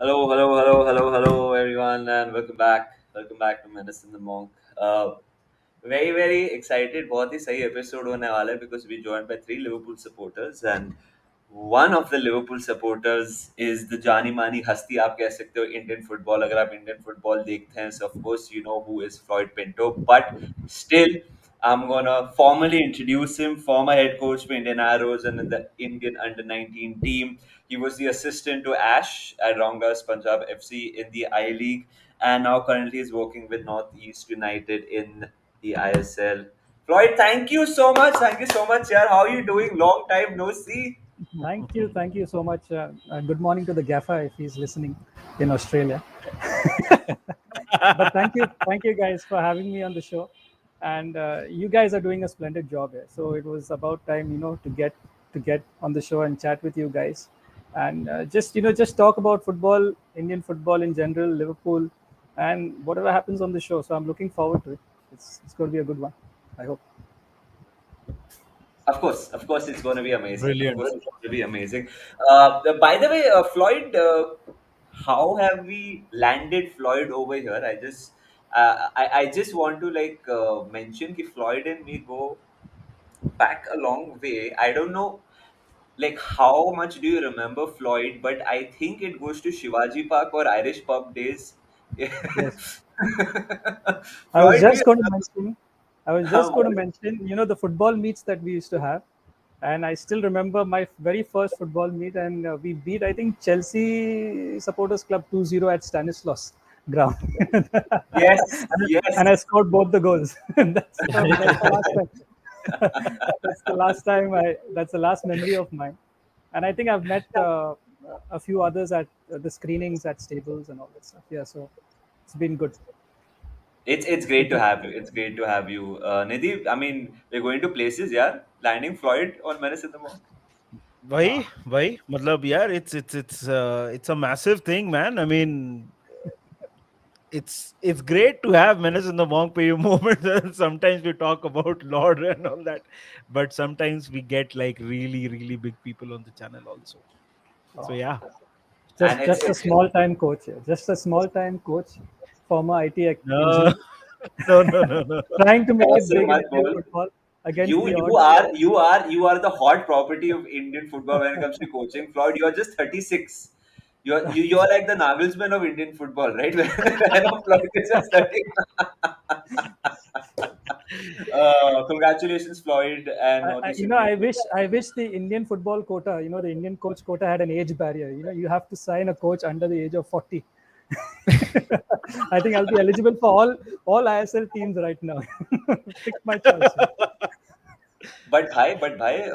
Hello, everyone, and welcome back. Welcome back to Medicine the Monk. Very excited. बहुत ही सही episode होने वाला है because we joined by three Liverpool supporters and one of the Liverpool supporters is the जानी मानी हस्ती आप कह सकते हो Indian football. अगर आप Indian football देखते हैं, so of course you know who is Floyd Pinto. But still, I'm gonna formally introduce him. Former head coach for Indian Arrows and in the Indian Under 19 team. He was the assistant to Ash at Rongas Punjab FC in the I League, and now currently is working with NorthEast United in the ISL. Floyd, thank you so much. Thank you so much, yaar. How are you doing? Long time no see. Thank you so much. Good morning to the Gaffer if he's listening in Australia. But thank you guys for having me on the show, and you guys are doing a splendid job here. So it was about time, to get on the show and chat with you guys, and just talk about football, Indian football in general, Liverpool, and whatever happens on the show. So I'm looking forward to it. It's going to be a good one, I hope. Of course, it's going to be amazing. Brilliant. Of course, it's going to be amazing. By the way, Floyd, how have we landed Floyd over here? I just want to mention that Floyd and me go back a long way. I don't know like how much do you remember Floyd, but I think it goes to Shivaji Park or Irish pub days. Yes. I was Floyd, do just you going to remember? mention. I was just going to mention, the football meets that we used to have, and I still remember my very first football meet, and we beat, I think, Chelsea Supporters Club 2-0 at Stanislas ground, Yes, yes. and I scored both the goals. That's the last time. That's the last memory of mine, and I think I've met a few others at the screenings at Stables and all that stuff. Yeah, so it's been good. It's great to have you. It's great to have you, Nidhi. I mean, we're going to places, yeah. Landing Floyd on Menace in the Monk. Why? Matlab, yeah, it's a massive thing, man. I mean, it's great to have Menace in the Monk for you moments. And sometimes we talk about Lord and all that, but sometimes we get like really big people on the channel also. So yeah, And Just a small time coach. Yeah. Just a small time coach, former IT no, engineer, no. trying to make it so big in much Indian more. football against You the you odds. are you are you are the hot property of Indian football when it comes to coaching. Floyd, you're just 36. You're like the Nagelsmann of Indian football, right? When Floyd is just 30. Congratulations, Floyd and Northeast United. I wish the Indian football quota, the Indian coach quota had an age barrier. You have to sign a coach under the age of 40. I think I'll be eligible for all ISL teams right now. Pick my choice. But bhai,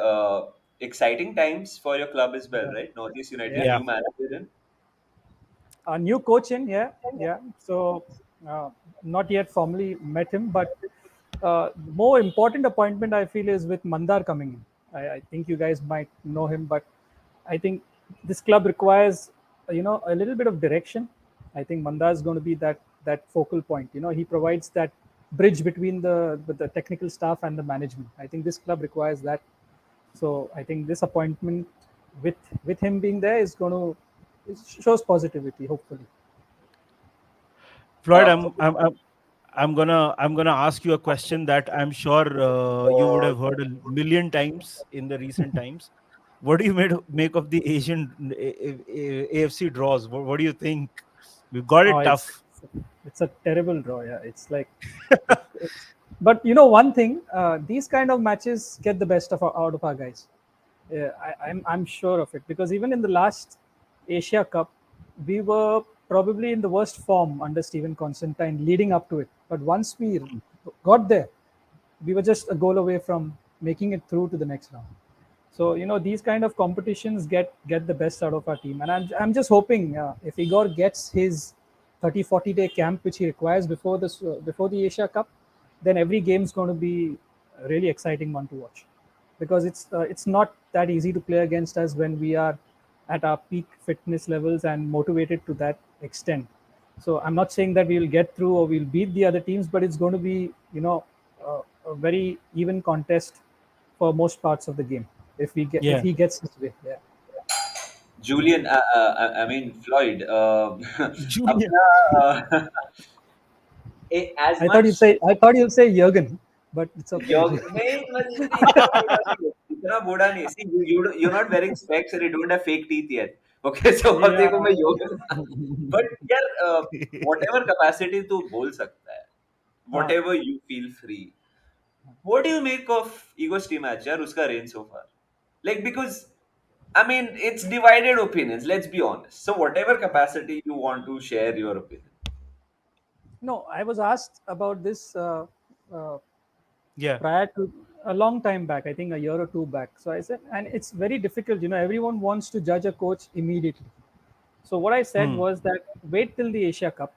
exciting times for your club as well, Yeah. right? Northeast United, Yeah. Yeah. new manager in. A new coach in, yeah. So not yet formally met him, but more important appointment I feel is with Mandar coming in. I think you guys might know him, but I think this club requires a little bit of direction. I think Mandar is going to be that focal point. He provides that bridge between the technical staff and the management. I think this club requires that. So I think this appointment with him being there is going to, it shows positivity, hopefully. Floyd, Uh, I'm gonna ask you a question that I'm sure you would have heard a million times in the recent times. What do you make of the Asian AFC draws? What do you think? We got Oh, it tough. it's a terrible draw. Yeah, it's like, it's, but one thing, these kind of matches get the best out of our guys. Yeah, I'm sure of it, because even in the last Asia Cup, we were probably in the worst form under Stephen Constantine leading up to it. But once we got there, we were just a goal away from making it through to the next round. So these kind of competitions get the best out of our team, and I'm just hoping if Igor gets his 30-40 day camp which he requires before the Asia Cup, then every game is going to be a really exciting one to watch, because it's not that easy to play against us when we are at our peak fitness levels and motivated to that extent. So I'm not saying that we will get through or we'll beat the other teams, but it's going to be, a very even contest for most parts of the game if Yeah. he gets his way. Yeah. Julian, I mean Floyd, Julia. अपना as much I thought you'd say Jurgen, but it's okay. योग नहीं मतलब इतना बूढ़ा नहीं see you're not wearing specs and you don't have fake teeth yet. Okay, so अब Yeah. देखो मैं योग but यार whatever capacity तू बोल सकता है, uh, whatever you feel free. What do you make of Ego Steam match यार उसका reign so far? Like because I mean it's divided opinions. Let's be honest. So whatever capacity you want to share your opinion. no, I was asked about this uh, Yeah. prior to a long time back, I think a year or two back. So I said, and it's very difficult, everyone wants to judge a coach immediately. So what I said Hmm. was that wait till the Asia Cup.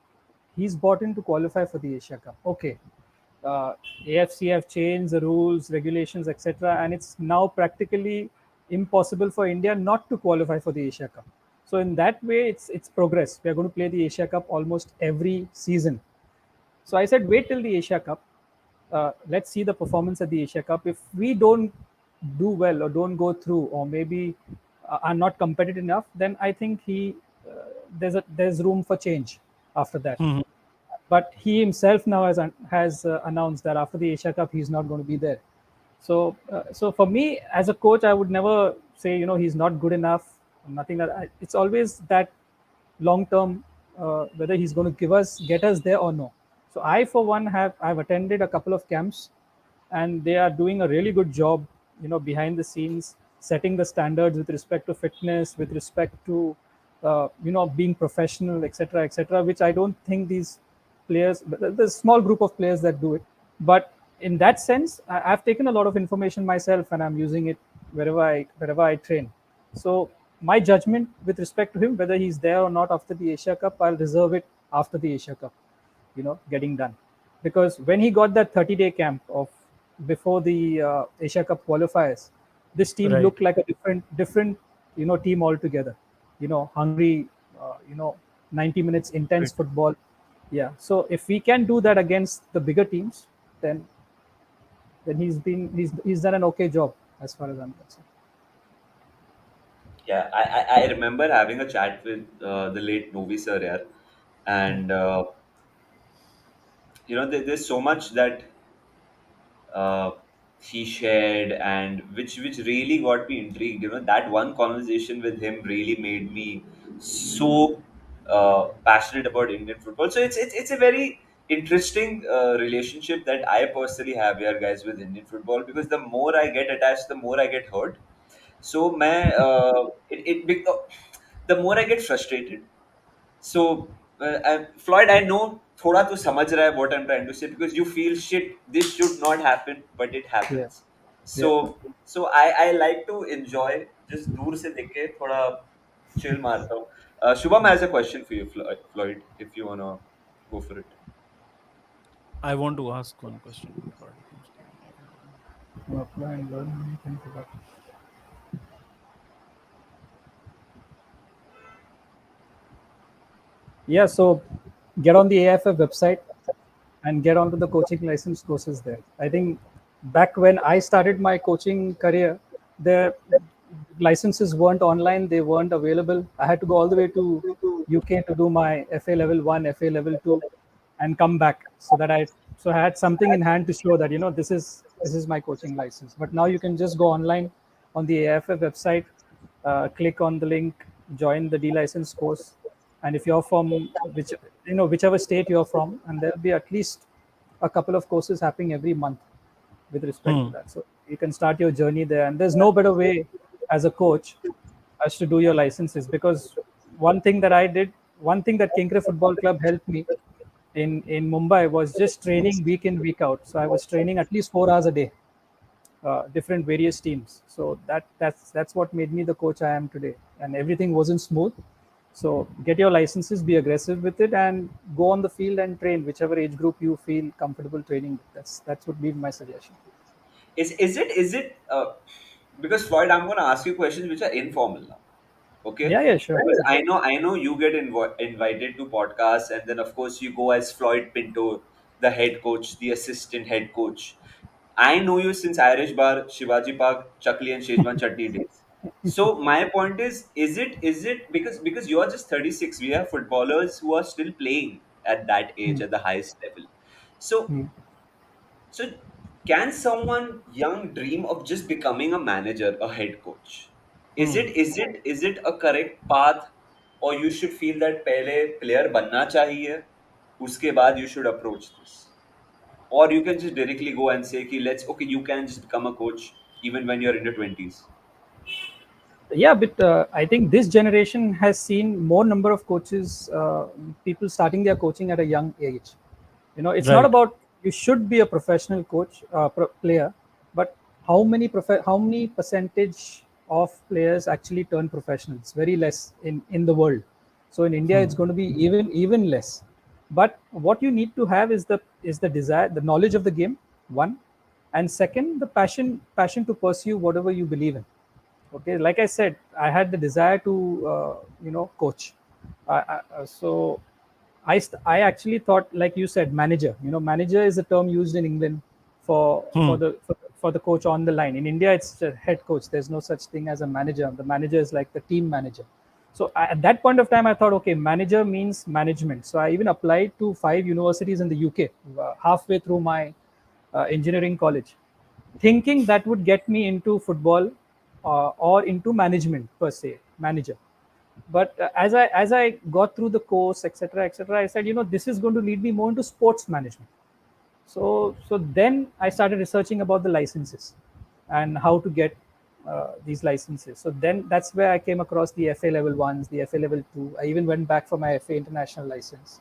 He's bought in to qualify for the Asia Cup. Okay. AFC have changed the rules, regulations, etc., and it's now practically impossible for India not to qualify for the Asia Cup. So in that way, it's progress. We are going to play the Asia Cup almost every season. So I said, wait till the Asia Cup. Let's see the performance at the Asia Cup. If we don't do well or don't go through, or maybe are not competitive enough, then I think there's room for change after that. Hmm. But he himself now has announced that after the Asia Cup he's not going to be there. So for me as a coach, I would never say he's not good enough. Nothing that it's always that long term, whether he's going to get us there or no. So I for one I've attended a couple of camps, and they are doing a really good job, behind the scenes, setting the standards with respect to fitness, with respect to being professional, etc., etc., which I don't think these players, there's a small group of players that do it. But in that sense, I've taken a lot of information myself and I'm using it wherever I train. So my judgment with respect to him, whether he's there or not after the Asia Cup, I'll reserve it after the Asia Cup, getting done. Because when he got that 30-day camp of before the Asia Cup qualifiers, this team Right. looked like a different team altogether. Hungry, 90 minutes intense Right. football. Yeah. So if we can do that against the bigger teams, then he's done an okay job as far as I'm concerned. Yeah, I remember having a chat with the late Novi sir, yeah, and there's so much that uh, he shared, and which really got me intrigued. That one conversation with him really made me so passionate about Indian football. So it's a very interesting relationship that I personally have here, guys, with Indian football, because the more I get attached, the more I get hurt. So the more I get frustrated. So, Floyd, I know thoda to samajh raha hai what I'm trying to say, because you feel shit. This should not happen, but it Yeah. happens. Yeah. So I like to enjoy just दूर से देख के थोड़ा chill मारता हूँ. Shubham has a question for you, Floyd, if you wanna go for it. I want to ask one question regarding his team. Apply and learn anything to that. Yeah. So get on the AFF website and get onto the coaching license courses there. I think back when I started my coaching career, the licenses weren't online, they weren't available. I had to go all the way to UK to do my FA level 1, FA level 2, and come back, so I had something in hand to show that this is my coaching license. But now you can just go online on the AFF website, click on the link, join the D license course, and if you're from whichever state you're from, and there'll be at least a couple of courses happening every month with respect to Hmm. that. So you can start your journey there, and there's no better way as a coach as to do your licenses. Because one thing that Kinkre Football Club helped me in Mumbai was just training week in week out. So I was training at least 4 hours a day, different various teams. So that's what made me the coach I am today. And everything wasn't smooth, So get your licenses, be aggressive with it, and go on the field and train whichever age group you feel comfortable training with. That would be my suggestion. Is it because Floyd, I'm going to ask you questions which are informal now. Okay, Yeah, yeah, sure. because I know you get invited to podcasts, and then of course you go as Floyd Pinto, the head coach, the assistant head coach. I know you since Irish Bar, Shivaji Park, Chakli and Shezwan Chutney days. So my point is it because you are just 36. We have footballers who are still playing at that age Hmm. at the highest level. So Hmm. so, can someone young dream of just becoming a manager, a head coach? Is it a correct path, or you should feel that पहले player बनना चाहिए, उसके बाद you should approach this, or you can just directly go and say कि let's okay you can just become a coach even when you're in your 20s. Yeah, but I think this generation has seen more number of coaches, people starting their coaching at a young age. It's not Right. about you should be a professional coach, player, but how many percentage of players actually turn professionals? Very less in the world. So in India, it's Hmm. going to be even less. But what you need to have is the desire, the knowledge of the game, one, and second, the passion to pursue whatever you believe in. Okay, like I said, I had the desire to coach. So I actually thought, like you said, manager. Manager is a term used in England for Hmm. for the coach on the line. In India, it's a head coach. There's no such thing as a manager. The manager is like the team manager. So at that point of time, I thought, okay, manager means management. So I even applied to 5 universities in the UK halfway through my engineering college, thinking that would get me into football or into management per se, manager. But as I got through the course, etc., I said, this is going to lead me more into sports management. So then I started researching about the licenses and how to get these licenses. So then that's where I came across the FA level ones, the FA level two. I even went back for my FA international license.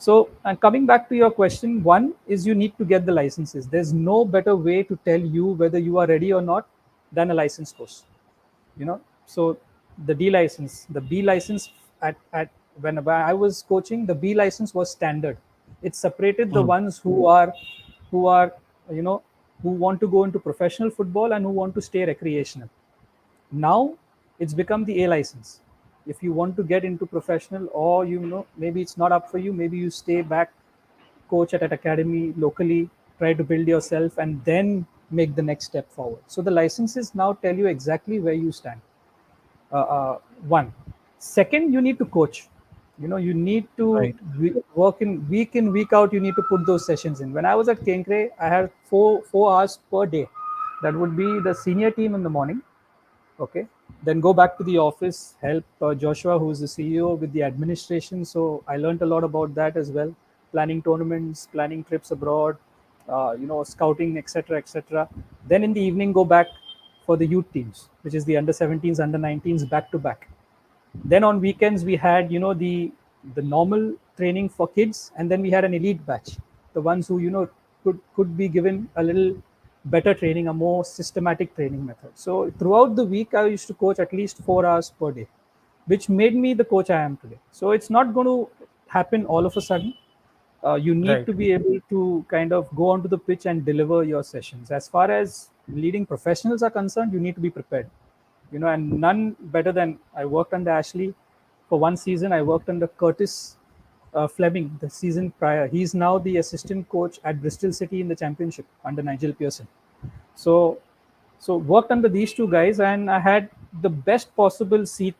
So, and coming back to your question, one is you need to get the licenses. There's no better way to tell you whether you are ready or not than a license course. So the B license, at when I was coaching, the B license was standard. It separated the Hmm. ones who are you know who want to go into professional football and who want to stay recreational. Now it's become the A license. If you want to get into professional, or maybe it's not up for you, maybe you stay back, coach at an academy locally, try to build yourself, and then make the next step forward. So the licenses now tell you exactly where you stand. One. Second, you need to coach. You need to Right. work in week out. You need to put those sessions in. When I was at Kenkre, I had four hours per day. That would be the senior team in the morning. Okay, then go back to the office, help Joshua, who's the CEO, with the administration. So I learned a lot about that as well, planning tournaments, planning trips abroad, scouting, etc., etc. Then in the evening, go back for the youth teams, which is the under 17s, under 19s, back to back. Then on weekends we had the normal training for kids, and then we had an elite batch, the ones who could be given a little better training, a more systematic training method. So throughout the week I used to coach at least 4 hours per day, which made me the coach I am today. So it's not going to happen all of a sudden. You need Right. to be able to kind of go onto the pitch and deliver your sessions. As far as leading professionals are concerned, you need to be prepared. And none better than, I worked under Ashley for one season. I worked under Curtis Fleming the season prior. He's now the assistant coach at Bristol City in the Championship under Nigel Pearson. So, so worked under these two guys, and I had the best possible seat,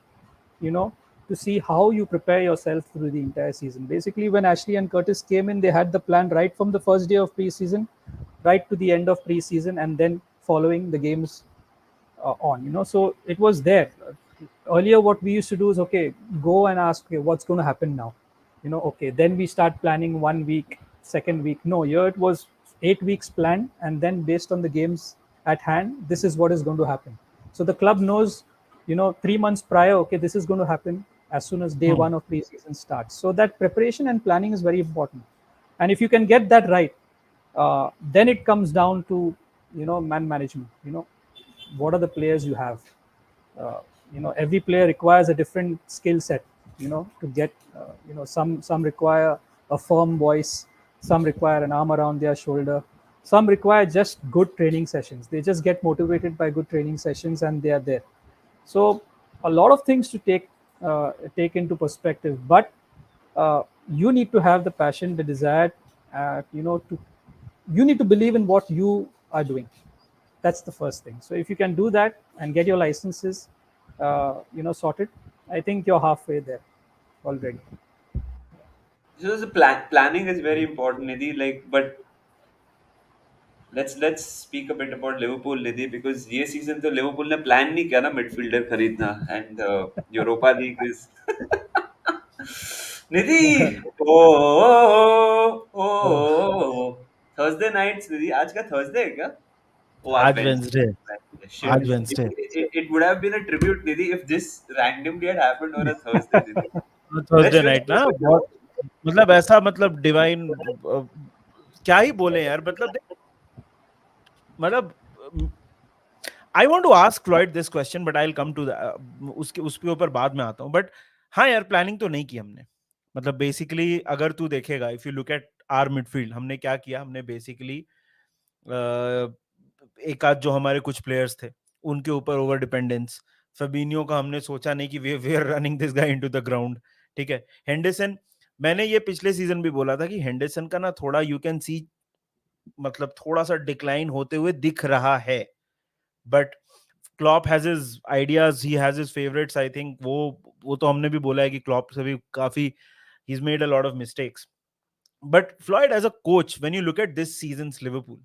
you know, to see how you prepare yourself through the entire season. Basically, when Ashley and Curtis came in, they had the plan right from the first day of preseason, right to the end of preseason, and then following the games on. So it was there. Earlier, what we used to do is, okay, go and ask, okay, what's going to happen now. Okay, then we start planning 1 week, second week. No, here it was 8 weeks planned, and then based on the games at hand, this is what is going to happen. So the club knows, 3 months prior, okay, this is going to happen as soon as day Hmm. one of preseason starts. So that preparation and planning is very important. And if you can get that right, then it comes down to man management. What are the players you have? uh, every player requires a different skill set. to get, some require a firm voice, some require an arm around their shoulder, some require just good training sessions. They just get motivated by good training sessions and they are there. So a lot of things to take into perspective, but you need to have the passion, the desire, to you need to believe in what you are doing. That's the first thing. So if you can do that and get your licenses, sorted, I think you're halfway there already. So the planning is very important, Nidhi. Like, but let's speak a bit about Liverpool, Nidhi, because ये season तो Liverpool ने plan नहीं किया ना midfielder खरीदना, and Europa League is Nidhi Thursday nights निधि आज का Thursday है क्या? Oh, आज आज वेंसडे Wednesday. Shit. आज Wednesday It would have been a tribute, Nidhi, if this randomly had happened on a Thursday, Nidhi. Thursday Let's do night ना बहुत मतलब ऐसा मतलब डिवाइन क्या ही बोले यार मतलब I want to ask Floyd this question but I will come to उसके उसके ऊपर बाद में आता हूँ बट हाँ यार प्लानिंग तो नहीं की हमने मतलब बेसिकली अगर तू देखेगा if you look at our midfield हमने क्या किया हमने बेसिकली एक आध जो हमारे कुछ प्लेयर्स थे उनके ऊपर ओवर डिपेंडेंस फबीनियो का हमने सोचा नहीं कि we are running this guy into the ground ठीक है हेंडरसन मैंने ये पिछले सीजन भी बोला था कि हेंडरसन का ना थोड़ा यू कैन सी मतलब थोड़ा सा डिक्लाइन होते हुए दिख रहा है but Klopp has his ideas he has his favourites I think वो तो हमने भी बोला है कि क्लॉप से भी काफी he is made a lot of mistakes but Floyd as a coach when you look at this seasons Liverpool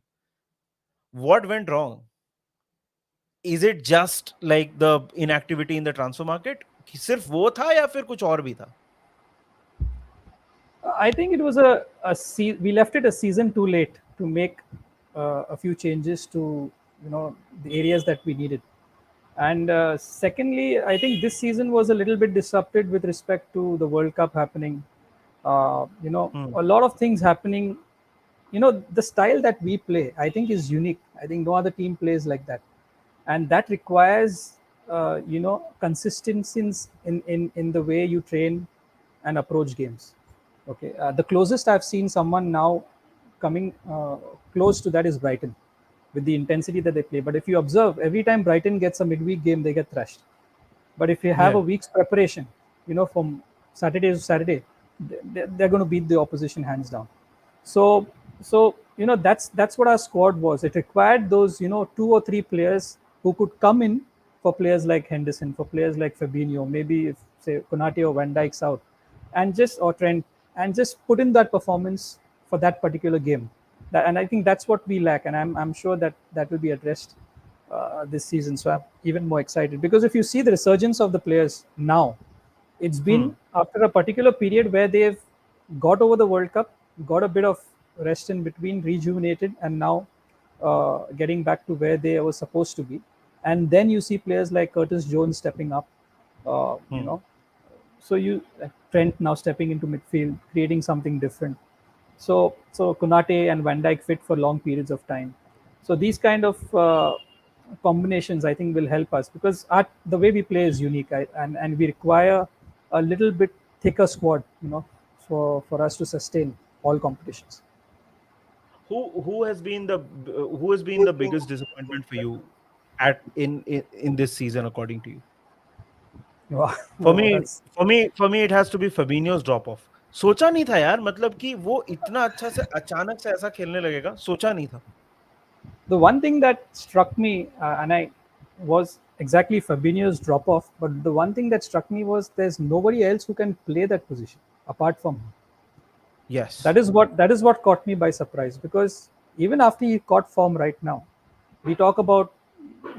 what went wrong is it just like the inactivity in the transfer market सिर्फ वो था या फिर कुछ और भी था I think it was we left it a season too late to make a few changes to the areas that we needed. And secondly, I think this season was a little bit disrupted with respect to the World Cup happening. Hmm. A lot of things happening. The style that we play, I think, is unique. I think no other team plays like that, and that requires consistency in the way you train and approach games. Okay, the closest I've seen someone now coming close to that is Brighton, with the intensity that they play. But if you observe, every time Brighton gets a midweek game, they get thrashed. But if you have a Yeah. week's preparation, from Saturday to Saturday, they're going to beat the opposition hands down. So, that's what our squad was. It required those, two or three players who could come in for players like Henderson, for players like Fabinho, maybe if say Konate or Van Dijk's out, and just or Trent, and just put in that performance for that particular game. And I think that's what we lack, and I'm sure that that will be addressed this season. So I'm even more excited because if you see the resurgence of the players now, it's Hmm. been after a particular period where they've got over the World Cup, got a bit of rest in between, rejuvenated, and now getting back to where they were supposed to be. And then you see players like Curtis Jones stepping up, uh, you Hmm. know, so you Trent now stepping into midfield, creating something different. So Konate and Van Dijk fit for long periods of time. So these kind of combinations, I think, will help us because the way we play is unique, and we require a little bit thicker squad, for us to sustain all competitions. Who has been the who has been the biggest disappointment for you at in this season according to you Wow, for wow, me that's for me it has to be Fabinho's drop off सोचा नहीं था यार मतलब कि वो इतना अच्छा से अचानक से ऐसा खेलने लगेगा सोचा नहीं था the one thing that struck me, and I was exactly Fabinho's drop off. But the one thing that struck me was there's nobody else who can play that position apart from him. yes That is what caught me by surprise because even after he caught form right now, we talk about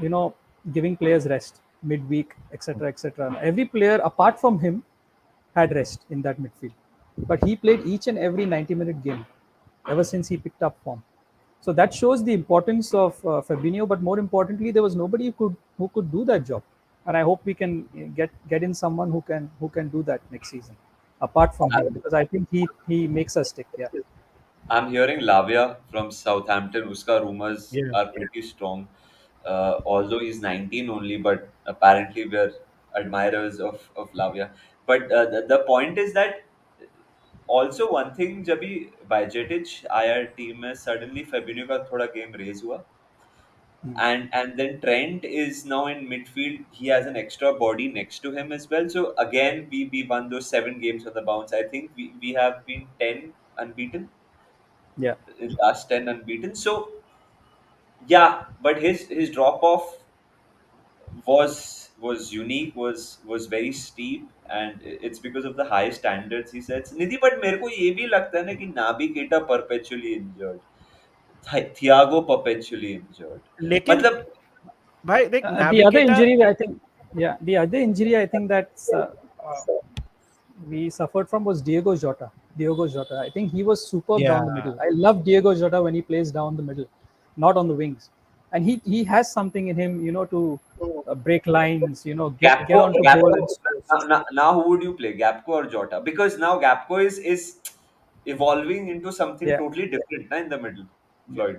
you know giving players rest midweek, etc., etc. Every player apart from him had rest in that midfield, but he played each and every 90-minute game ever since he picked up form. So that shows the importance of Fabinho. But more importantly, there was nobody who could do that job, and I hope we can get in someone who can do that next season, apart from him, because I think he makes us stick. Yeah. I'm hearing Lavia from Southampton. Uska rumors yeah are pretty strong. Although he's 19 only, but apparently we're admirers of Lavia. But the point is that also one thing जब भी Bajcetic आया team में suddenly Fabinho का थोड़ा game raise हुआ, and then Trent is now in midfield. He has an extra body next to him as well. So again, we won those 7 games on the bounce. I think we have been 10 unbeaten, Yeah. last 10 unbeaten. So yeah, but his drop off was unique, was very steep, and it's because of the high standards he sets. Nidhi, but मेरे को ये भी लगता है ना कि नाबी केटा perpetually injured, Thiago perpetually injured. लेकिन मतलब भाई देख The other नाविगेटा injury, I think, yeah, the other injury I think uh, we suffered from was Diego Jota. Diego Jota. I think he was superb या down the middle. I love Diego Jota when he plays down the middle, not on the wings. And he has something in him, to break lines, get Gapco, onto goal Gapco. and scores. Now who would you play, Gapco or Jota? Because now Gapco is evolving into something Yeah. totally different na, in the middle, Yeah. Floyd.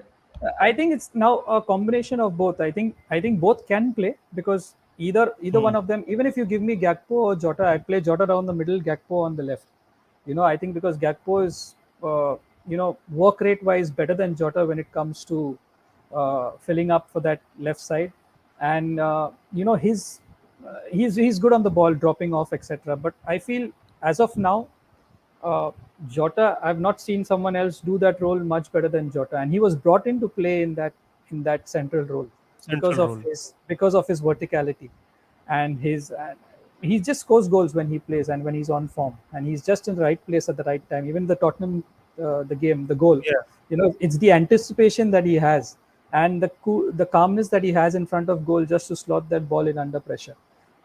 I think it's now a combination of both. I think both can play because either one of them. Even if you give me Gakpo or Jota, I'd play Jota down the middle, Gakpo on the left. I think because Gakpo is work rate wise better than Jota when it comes to filling up for that left side, and he's good on the ball, dropping off, etc. But I feel as of now, uh, Jota, I've not seen someone else do that role much better than Jota, and he was brought in to play in that central role because central of role his verticality, and he just scores goals when he plays and when he's on form, and he's just in the right place at the right time. Even the Tottenham, the goal, या it's the anticipation that he has and the calmness that he has in front of goal just to slot that ball in under pressure,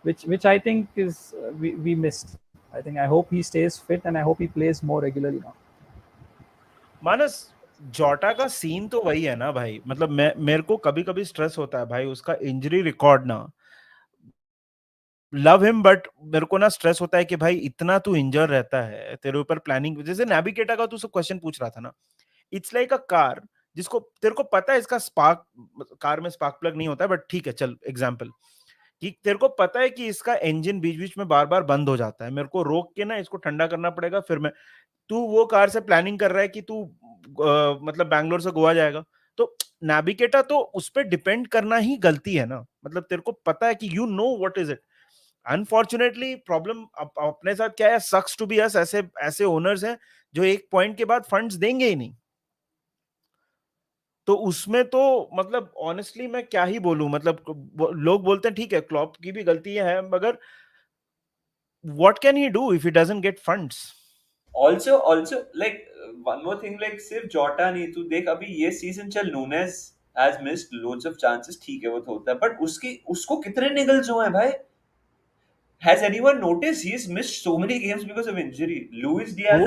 which I think is we missed. I think I hope he stays fit and I hope he plays more regularly now. मानस जोटा का scene तो वही है ना भाई मतलब मैं मेरे को कभी कभी स्ट्रेस होता है भाई उसका इंजरी रिकॉर्ड ना लव हिम बट मेरे को ना स्ट्रेस होता है कि भाई इतना तू इंजर रहता है तेरे ऊपर प्लानिंग जैसे नेविगेटर का तू सब क्वेश्चन पूछ रहा था ना इट्स लाइक अ कार जिसको तेरे को पता है इसका स्पार्क कार में स्पार्क प्लग नहीं होता है बट ठीक है चल एग्जांपल कि तेरे को पता है कि इसका इंजन बीच बीच में बार बार बंद हो जाता है मेरे को रोक के ना इसको ठंडा करना पड़ेगा फिर मैं तू वो कार से प्लानिंग कर रहा है कि तू मतलब बैंगलोर से गोवा जाएगा तो नेविगेटर तो उस पर डिपेंड करना ही गलती है ना मतलब तेरे को पता है कि you know what is it unfortunately problem अपने साथ क्या है सक्स टू बी अस ऐसे ऐसे ओनर्स हैं जो एक पॉइंट के बाद फंड्स देंगे ही नहीं तो उसमें तो मतलब ऑनेस्टली मैं क्या ही बोलूं मतलब लोग बोलते हैं ठीक है क्लॉप की भी गलती है मगर what can he do if he doesn't get funds Also, like one more thing, like सिर्फ जोटा नहीं, तू देख अभी ये सीजन चल, Nunez has missed loads of chances, ठीक है वो तो होता है, but उसको कितने निगल्स हुए हैं भाई? Has anyone noticed he's missed so many games because of injury? Luis who Diaz,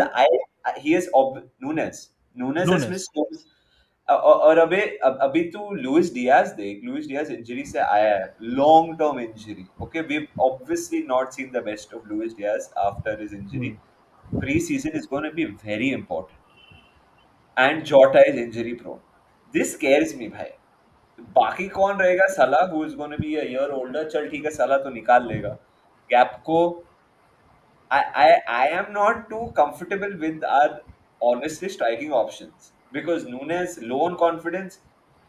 he has Nunes has Nunes missed so और अभी तू लुइस डियाज देख, लुइस डियाज इंजरी से आया है, long term injury. Okay, we obviously not seen the best of Luis Diaz after his injury. Pre-season is going to be very important, and Jota is injury prone. This scares me भाई. बाकी कौन रहेगा? सलाह, who is going to be a year older, चल ठीक है सलाह तो निकाल लेगा. गैप को I am not too comfortable with our honestly striking options because Nunes low on confidence,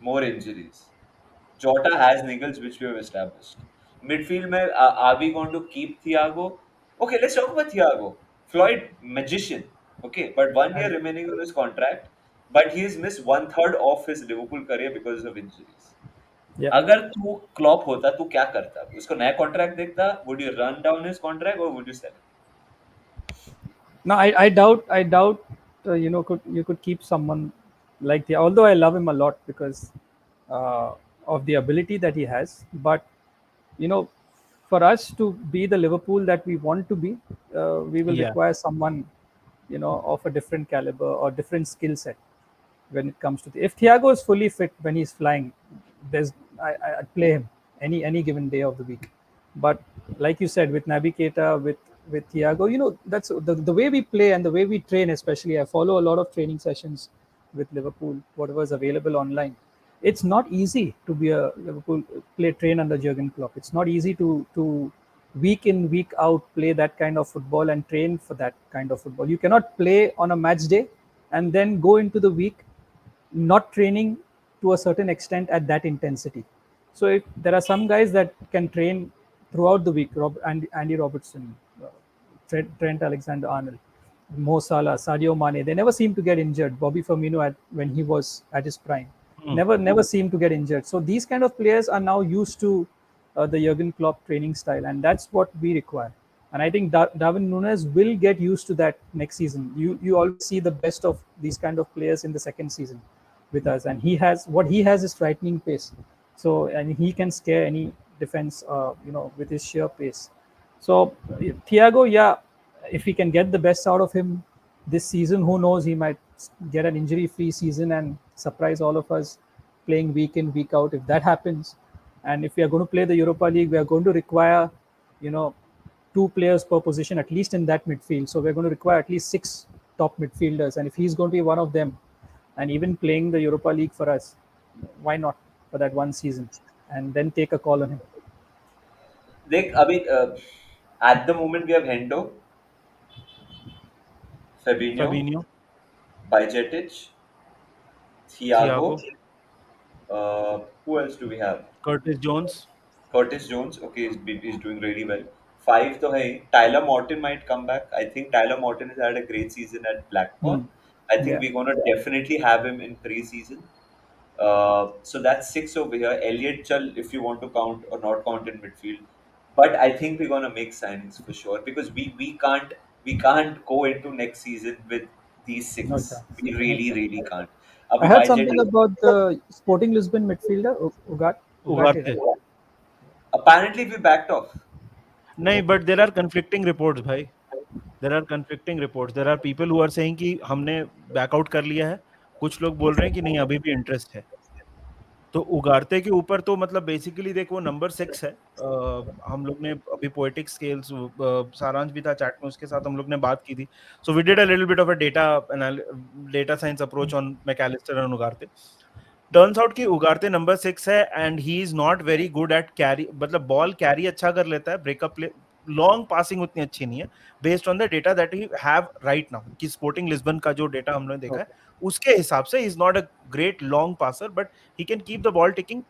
more injuries. Jota has niggles which we have established. Midfield, mein, are we going to keep Thiago? Okay, let's talk about Thiago. Floyd, magician. Okay, but 1 year remaining on his contract, but he has missed one third of his Liverpool career because of injuries. Yeah. अगर तू Klopp होता तू क्या करता? उसको नया contract देखता? Would you run down his contract or would you sell him? No, I doubt you could keep someone like the. Although I love him a lot because uh, of the ability that he has, but you know, for us to be the Liverpool that we want to be, we will या require someone of a different caliber or different skill set when it comes to if Thiago is fully fit when he's flying, I'd play him any given day of the week. But like you said, with Naby Keita, with Thiago, that's the way we play and the way we train. Especially, I follow a lot of training sessions with Liverpool, whatever is available online. It's not easy to be a Liverpool play train under Jurgen Klopp. It's not easy to week in week out play that kind of football and train for that kind of football. You cannot play on a match day and then go into the week not training to a certain extent at that intensity. So there are some guys that can train throughout the week. Andy Robertson, Trent Alexander-Arnold, Mo Salah, Sadio Mane. They never seem to get injured. Bobby Firmino, when he was at his prime, Hmm. never seemed to get injured. So these kind of players are now used to the Jurgen Klopp training style, and that's what we require. And I think Darwin Nunes will get used to that next season. You always see the best of these kind of players in the second season with us, and he has is frightening pace. So and he can scare any defense, with his sheer pace. So Thiago, yeah, if we can get the best out of him this season, who knows? He might get an injury-free season and surprise all of us, playing week in week out. If that happens, and if we are going to play the Europa League, we are going to require, you know, two players per position at least in that midfield. So we're going to require at least six top midfielders, and if he's going to be one of them, and even playing the Europa League for us, why not for that one season, and then take a call on him. I mean, at the moment we have Hendo, Fabinho, Fabinho, Bajcetic, Thiago. Thiago, Who else do we have? Curtis Jones. Curtis Jones. Okay, he's doing really well. Five to hai. Tyler Morton might come back. I think Tyler Morton has had a great season at Blackburn. Hmm. I think Yeah, we're gonna definitely have him in pre-season. So that's six over here. Elliot Chal, if you want to count or not count in midfield, but I think we're gonna make signings for sure because we can't go into next season with these no six. chance. We No really chance. really can't. I Abhi heard Bajet, something about the Sporting Lisbon midfielder Ugarte, Ugarte. right? apparently we backed off. नहीं, but there are conflicting reports भाई. There are conflicting reports. There are people who are saying कि हमने backout कर लिया है. कुछ लोग बोल रहे हैं कि नहीं अभी भी इंटरेस्ट है. तो उगारते के ऊपर तो मतलब बेसिकली देख वो नंबर 6 है। हम लोग ने अभी पोएटिक स्केल्स सारांश भी था चैट में उसके साथ हम लोग ने बात की थी। So we did a little bit of a data science approach on McAllister and Ugarte. Turns out कि उगारते नंबर 6 है and he is not very good at carry मतलब बॉल कैरी अच्छा कर लेता है ब्रेकअप प्ले लॉन्ग पासिंग उतनी अच्छी नहीं है based on the data that he have right now कि स्पोर्टिंग लिस्बन का जो डेटा हमने देखा है Okay. उसके हिसाब से is not a great long passer but he can keep the ball taking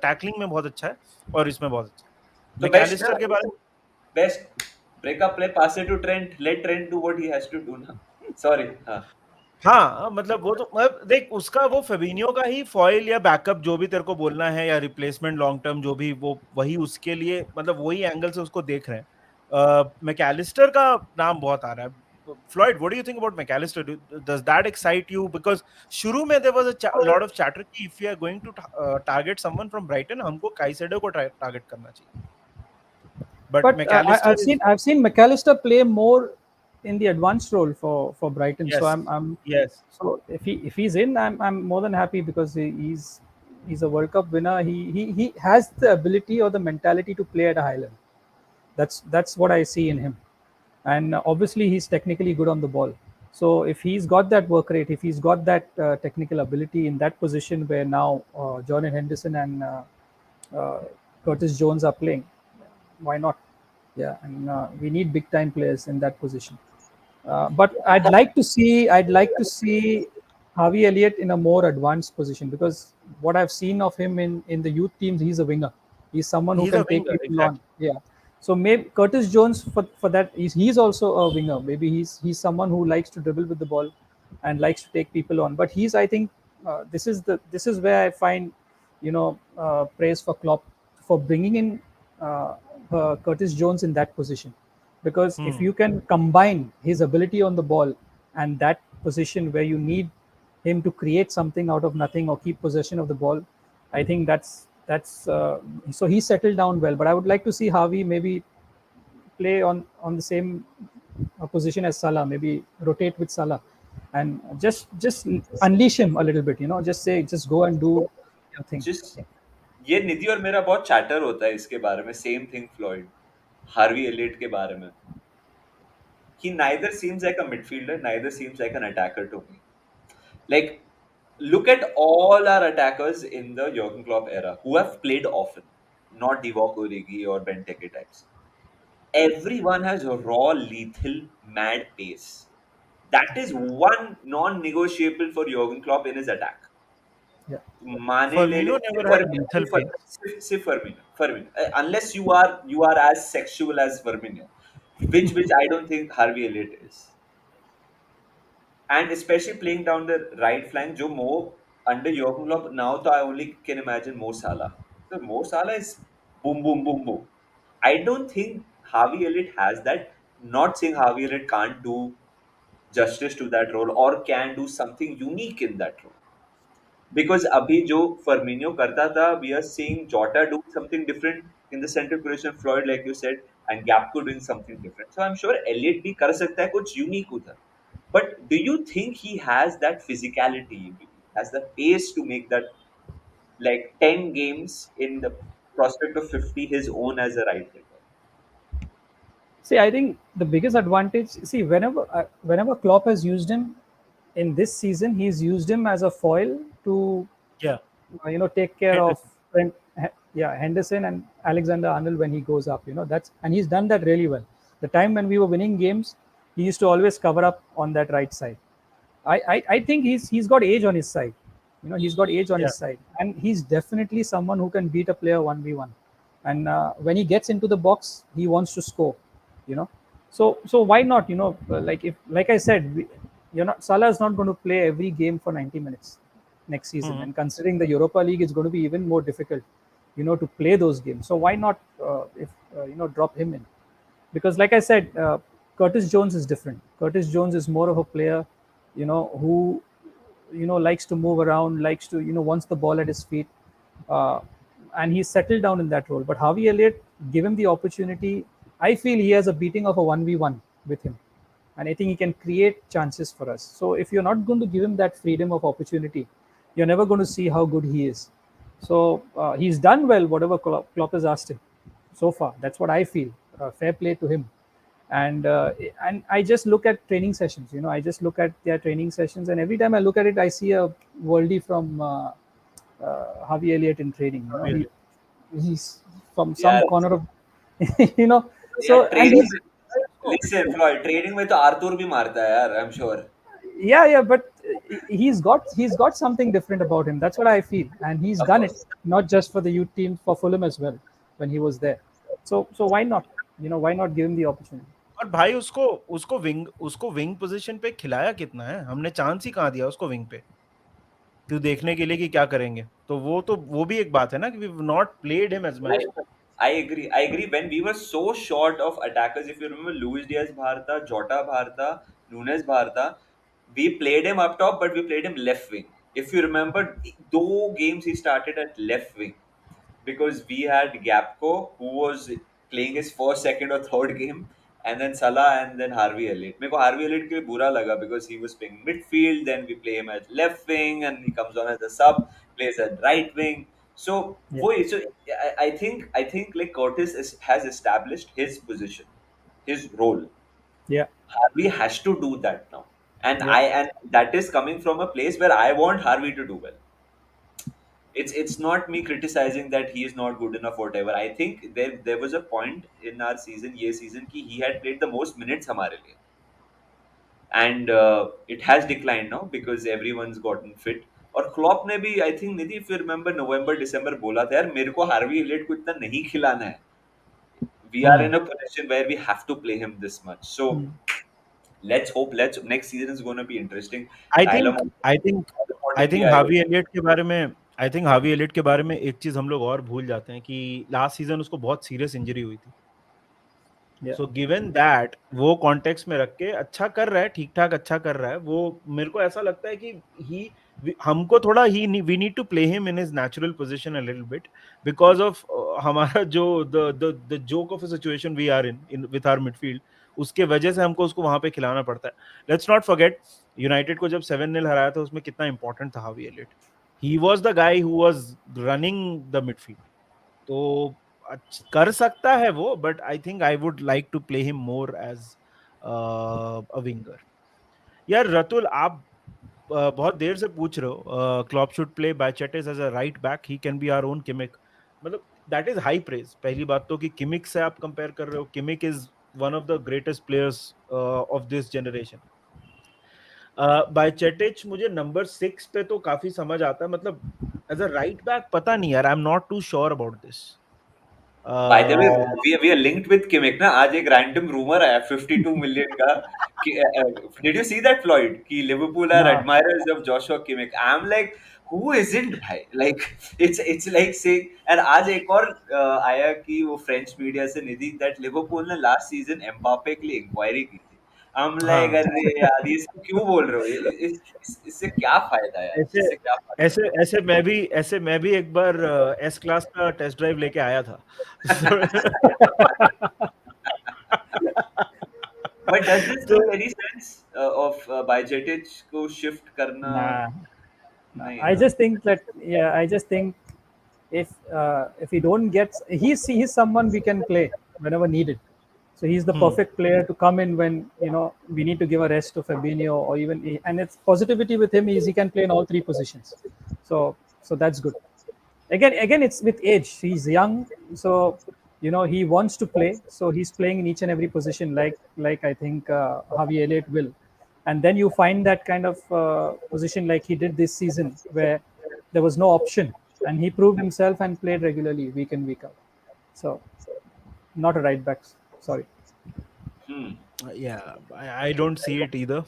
tackling में बहुत अच्छा है और इसमें बहुत अच्छा है So मैकएलिस्टर के बारे में best breakup play, pass it to Trent. Let Trent do what he has to do now. Sorry. हाँ. हाँ मतलब वो तो मतलब देख उसका वो फेबिनियो का ही फॉइल या बैकअप जो भी तेरे को बोलना है या रिप्लेसमेंट लॉन्ग टर्म जो भी वो वही उसके लिए मतलब वही एंगल से उसको देख रहे हैं मैकएलिस्टर का नाम बहुत आ रहा है Floyd what do you think about McAllister does that excite you because शुरू में there was a lot of chatter कि if you are going to target someone from Brighton हमको काइसेडो को टारगेट करना चाहिए but But McAllister is I've seen McAllister play more in the advanced role for Brighton. So yes I'm yes so if he's in, I'm more than happy because he's a World Cup winner. He has the ability or the mentality to play at a high level. That's what I see in him, and obviously he's technically good on the ball. So if he's got that work rate, if he's got that technical ability in that position where now Jordan Henderson and uh, Curtis Jones are playing, why not? Yeah, and we need big time players in that position. But I'd like to see Harvey Elliott in a more advanced position because what I've seen of him in the youth teams, he's a winger. He's someone who he is a can take winger people on. Exactly Yeah. So maybe Curtis Jones for that he's also a winger. Maybe he's someone who likes to dribble with the ball and likes to take people on. But he's I think this is where I find praise for Klopp for bringing in Curtis Jones in that position because if you can combine his ability on the ball and that position where you need him to create something out of nothing or keep possession of the ball, I think that's so he settled down well. But I would like to see Harvey maybe play on the same position as Salah, maybe rotate with Salah, and just unleash him a little bit. Just say just go and do your thing. Just ये निधि और मेरा बहुत chatter होता है इसके बारे में same thing Floyd Harvey Elliott के बारे में he neither seems like a midfielder neither seems like an attacker to me like look at all our attackers in the Jurgen Klopp era who have played often not Divock Origi or Benteke types everyone has raw, lethal, mad pace. That is one non-negotiable for Jurgen Klopp in his attack. Yeah. Mane ले ले Firmino never had lethal pace. सिर्फ Firmino. Unless you are as sexual as Firmino, which I don't think Harvey Elliott is, and especially playing down the right flank. जो Mo under Jurgen Klopp now, तो I only can imagine Mo Salah. So Mo Salah is boom boom boom boom. I don't think Harvey Elliott has that. Not saying Harvey Elliott can't do justice to that role or can do something unique in that role. Because अभी जो फर्मिनियो करता था, we are seeing Jota doing something different in the center position, Floyd like you said, and Gapco doing something different. So I'm sure Elliot भी कर सकता है कुछ unique उधर. But do you think he has that physicality? Do he has the pace to make that, like 10 games in the prospect of 50 his own as a right winger? See, I think the biggest advantage. See, whenever Klopp has used him in this season, he's used him as a foil to Yeah, take care of Henderson. yeah, Henderson and Alexander Arnold when he goes up. That's, and he's done that really well. The time when we were winning games, he used to always cover up on that right side. I think he's got age on his side. He's got age on Yeah. his side, and he's definitely someone who can beat a player 1v1. And when he gets into the box, he wants to score. You know, so why not? Like I said, Salah is not going to play every game for 90 minutes next season, Mhm. and considering the Europa League is going to be even more difficult, to play those games. So why not if drop him in? Because like I said, Curtis Jones is different. Curtis Jones is more of a player, who likes to move around, likes to wants the ball at his feet, uh, and he's settled down in that role. But Harvey Elliott, give him the opportunity. I feel he has a beating of a 1v1 with him, and I think he can create chances for us. So if you're not going to give him that freedom of opportunity, you're never going to see how good he is. So he's done well, whatever Klopp has asked him so far. That's what I feel. Fair play to him. And I just look at training sessions. I just look at their training sessions, and every time I look at it, I see a worldie from Harvey Elliott in training. Harvey Elliott. He's from some Yeah, corner of, you know. yeah, So and training. he's Listen, Floyd, training में तो आर्तुर भी मारता है यार, I'm sure. yeah, but he's got something different about him. That's what I feel, and he's Of done it course. not just for the youth team, for Fulham as well when he was there. So why not? Why not give him the opportunity? और भाई उसको wing position पे खिलाया कितना है, हमने chance ही कहाँ दिया उसको विंग पे क्यों देखने के लिए कि क्या करेंगे, तो वो भी एक बात है ना कि we not played him as I, मच. I agree. I agree. When we were so short of attackers, if you remember, Luis Diaz Bharta, Jota Bharta, Nunes Bharta, we played him up top, but we played him left wing. If you remember, though games he started at left wing, because we had Gapco who was playing his first, second, or third game, and then Salah and then Harvey Elliott. मेरे को Harvey Elliott के लिए बुरा लगा because he was playing midfield, then we play him at left wing, and he comes on as a sub, plays at right wing. So Yeah, I think like Curtis has established his position, his role. yeah, Harvey has to do that now, and yeah, and that is coming from a place where I want Harvey to do well. It's not me criticizing that he is not good enough, whatever. I think there was a point in our season, ये season, कि he had played the most minutes हमारे लिए, and it has declined now because everyone's gotten fit. और Klopp ने भी, I think Nidhi, if you remember, नवंबर दिसंबर बोला था यार मेरे को हार्वी एलियट को इतना नहीं खिलाना है. We are Hmm. in a position where we have to play him this much. So mm, let's hope. Let's next season is going to be interesting. I Tyler think I think I Morton भी think आएगा. Harvey Elliott के बारे में I think Harvey Elliott के बारे में एक चीज हम लोग और भूल जाते हैं कि लास्ट सीजन उसको बहुत सीरियस इंजरी हुई थी. yeah, सो गिवन दैट वो कॉन्टेक्स्ट में रख के अच्छा कर रहा है, ठीक ठाक अच्छा कर रहा है वो. मेरे को ऐसा लगता है कि ही हमको थोड़ा he we need to play him in his natural position a little bit because of हमारा जो the joke of a situation we are in with our midfield, उसके वजह से हमको उसको वहां पे खिलाना पड़ता है. लेट्स नॉट फॉरगेट यूनाइटेड को जब 7-0 हराया था उसमें कितना इंपॉर्टेंट था Harvey Elliott. He was the guy who was running the midfield. तो कर सकता है वो, but I think I would like to play him more as a winger. यार रतुल, आप बहुत देर से पूछ रहे हो Klopp should play Bajcetic as a right back, he can be our own Kimmich. मतलब दैट इज हाई प्रेज। पहली बात तो कि किमिक से आप कंपेयर कर रहे हो, Kimmich is one of the greatest players of this generation. Bajcetic मुझे नंबर 6 पे तो काफी समझ आता है, मतलब एज अ राइट बैक पता नहीं यार, I am not too sure about this. By the way, we are linked with Kimmich ना। आज एक रैंडम रूमर आया 52 मिलियन का कि did you see that Floyd कि लिवरपूल आर हाँ, admirers of Joshua Kimmich. I am like who isn't भाई, like it's like saying. And आज एक और आया कि वो फ्रेंच मीडिया से निधि दैट लिवरपूल ने लास्ट सीजन एम्बापे के लिए इंक्वायरी की थी। आई एम लाइक हाँ, अरे यार ये सब क्यों बोल रहे हो, इससे क्या फायदा यार, ऐसे इससे क्या फायदा। ऐसे ऐसे मैं भी एक बार एस क्लास का टेस्ट ड्राइव लेके आया था। But does this तो make any sense of Bajcetic को shift करना? nah, nah. नहीं I ना? just think that, yeah, I just think if he don't get, he's someone we can play whenever needed. So he's the hmm, perfect player to come in when we need to give a rest to Fabinho, or even, and it's positivity with him is he can play in all three positions. So that's good. Again, it's with age. He's young, so he wants to play. So he's playing in each and every position, like I think Javi Elliott will. And then you find that kind of position like he did this season, where there was no option, and he proved himself and played regularly week in week out. So not a right back. Sorry. Hmm. yeah, I don't see it either.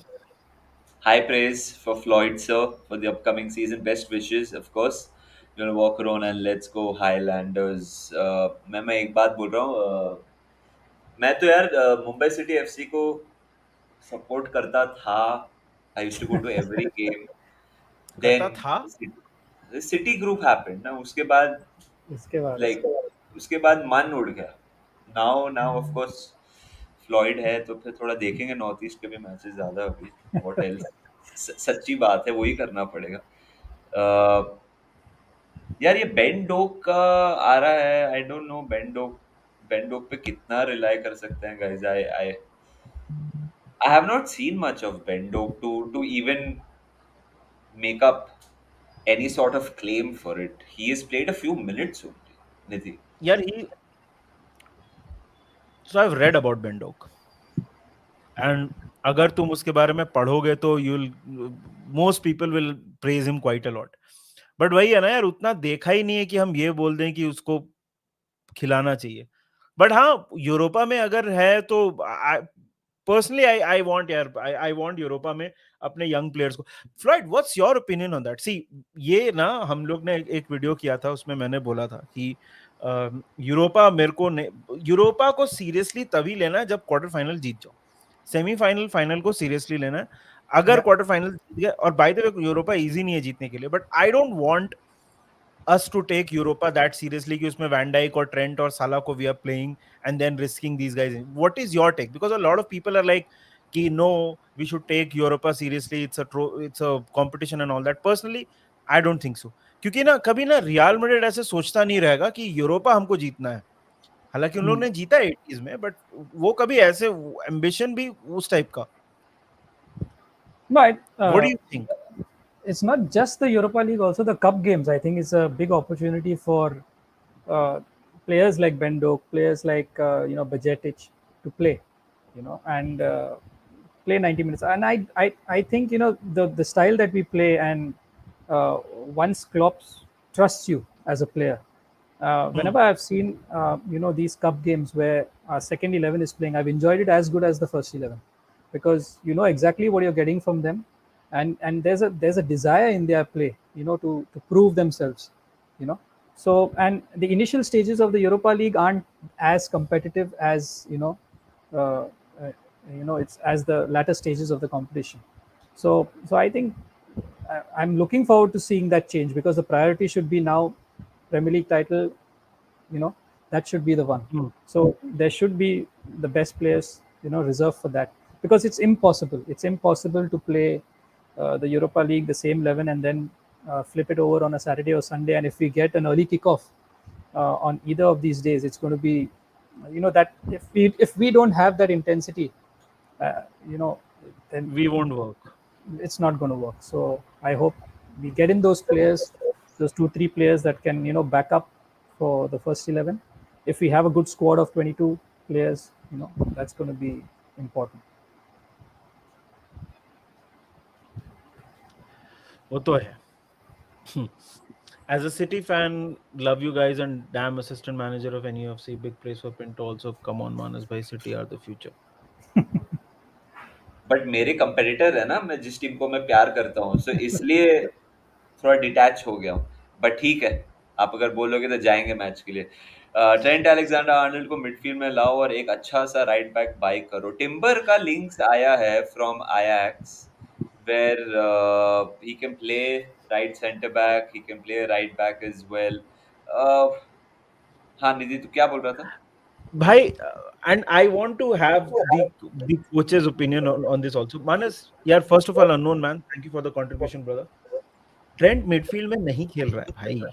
High praise for Floyd, sir, for the upcoming season. Best wishes, of course. You're gonna walk around and let's go Highlanders. मैं एक बात बोल रहा हूँ। मैं तो यार Mumbai city FC को सपोर्ट करता था। I used to go to every game. करता देन था। सिटी ग्रुप हैपेंड ना, उसके बाद इसके बाद लाइक उसके बाद मन उड़ गया। Now now of course Floyd है तो फिर थोड़ा देखेंगे नॉर्थ ईस्ट के भी मैचेस ज्यादा अभी। व्हाट एल्स, सच्ची बात है वही करना पड़ेगा। अ, यार ये बेन डोक का आ रहा है, आई डोंट नो बेन डोक पे कितना रिलाई कर सकते हैं guys. I have not seen much of Ben Doak to even make up any sort of claim for it. He has played a few minutes only, Nidhi. यार he, so I have read about Ben Doak, and अगर तुम उसके बारे में पढ़ोगे तो you will, most people will praise him quite a lot. But वही है ना यार, उतना देखा ही नहीं है कि हम ये बोल दें कि उसको खिलाना चाहिए। बट हाँ, यूरोपा में अगर है तो पर्सनली आई वांट यार, आई वांट यूरोपा में अपने यंग प्लेयर्स को। Floyd, what's your opinion on that? See, ये ना हम लोग ने एक वीडियो किया था, उसमें मैंने बोला था कि यूरोपा मेरे को यूरोपा को सीरियसली तभी लेना है जब क्वार्टर फाइनल जीत जाओ। सेमीफाइनल फाइनल को सीरियसली लेना है। अगर yeah. क्वार्टर फाइनल जीत गए, और bye the way Europa easy नहीं है जीतने के लिए, but I don't want us to take Europa that seriously कि उसमें Van Dijk और Trent और Salah को we are playing and then risking these guys. What is your take? Because a lot of people are like कि no, we should take Europa seriously. It's a competition and all that. Personally, I don't think so. क्योंकि ना कभी ना real Madrid ऐसे सोचता नहीं रहेगा कि यूरोपा हमको जीतना है। हालांकि उन लोगों ने जीता 80s में, बट वो कभी ऐसे एम्बिशन भी उस टाइप का। But What do you think? it's not just the Europa League, also the Cup games. I think it's a big opportunity for uh, players like Bendok, players like Bajetic to play, and play 90 minutes. And I think the style that we play, and once Klopp trusts you as a player. Hmm. Whenever I've seen these cup games where our second 11 is playing, I've enjoyed it as good as the first 11, because you know exactly what you're getting from them, and there's a desire in their play, to prove themselves, you know. So, and the initial stages of the Europa League aren't as competitive as uh, uh, it's as the latter stages of the competition. So I think I'm looking forward to seeing that change, because the priority should be now Premier League title. You know, that should be the one. Hmm. So there should be the best players, reserved for that, because it's impossible. It's impossible to play the Europa League the same 11 and then flip it over on a Saturday or Sunday. And if we get an early kickoff on either of these days, it's going to be, that if we don't have that intensity, uh, you know, then We won't work. it's not going to work. So I hope we get in those players, those 2 3 players that can back up for the first 11. If we have a good squad of 22 players, that's going to be important. वो तो है. As a City fan, love you guys, and damn assistant manager of NUFC. Big praise for Pinto. Also, come on, Manas by City are the future. But मेरे competitor है ना, मैं जिस team को मैं प्यार करता हूँ, सो इसलिए थोड़ा डिटैच हो गया हूँ. बट ठीक है, आप अगर बोलोगे तो जाएंगे मैच के लिए. ट्रेंट अलेक्जेंडर आर्नल्ड को मिडफील्ड में लाओ और एक अच्छा सा राइट बैक बाई करो. टिम्बर का लिंक्स आया है from Ajax, where he can play right center back, he can play right back as well. हाँ निधि, तू क्या बोल रहा था? Bhai, and I want to have the coach's opinion on this also. Manas, yeah, first of all, unknown man. Thank you for the contribution, brother. Trent midfield में नहीं खेल रहा है भाई.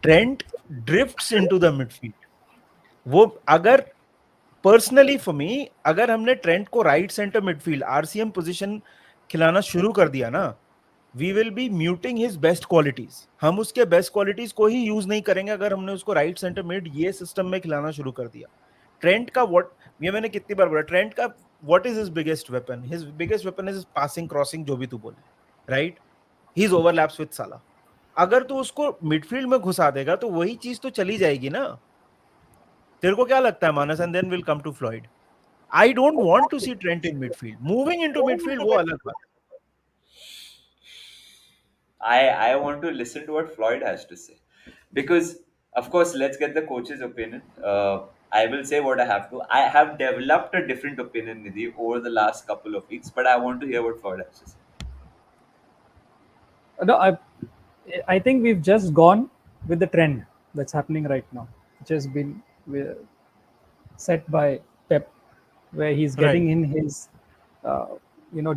Trent drifts into the midfield. वो अगर personally for me, अगर हमने ट्रेंट को right center midfield RCM position खिलाना शुरू कर दिया ना, we will be muting his best qualities. हम उसके बेस्ट क्वालिटीज को ही यूज नहीं करेंगे अगर हमने उसको राइट सेंटर मिड ये सिस्टम में खिलाना शुरू कर दिया. ट्रेंट का व्हाट, ये मैंने कितनी बार बोला, ट्रेंट का what is his biggest weapon? His biggest weapon is passing, crossing, जो भी तू बोले, right. He is overlaps with साला. अगर तू उसको मिडफील्ड में घुसा देगा तो वही चीज तो चली जाएगी ना. तेरे को क्या लगता है Manas? And then will come to Floyd. I don't want to see Trent in midfield. Moving into midfield, वो अलग बात. I want to listen to what Floyd has to say, because of course let's get the coach's opinion. I will say what I have to. I have developed a different opinion, Nidhi, over the last couple of weeks, but I want to hear what Floyd has to say. No, I think we've just gone with the trend that's happening right now, which has been set by Pep, where he's getting Right. in his uh,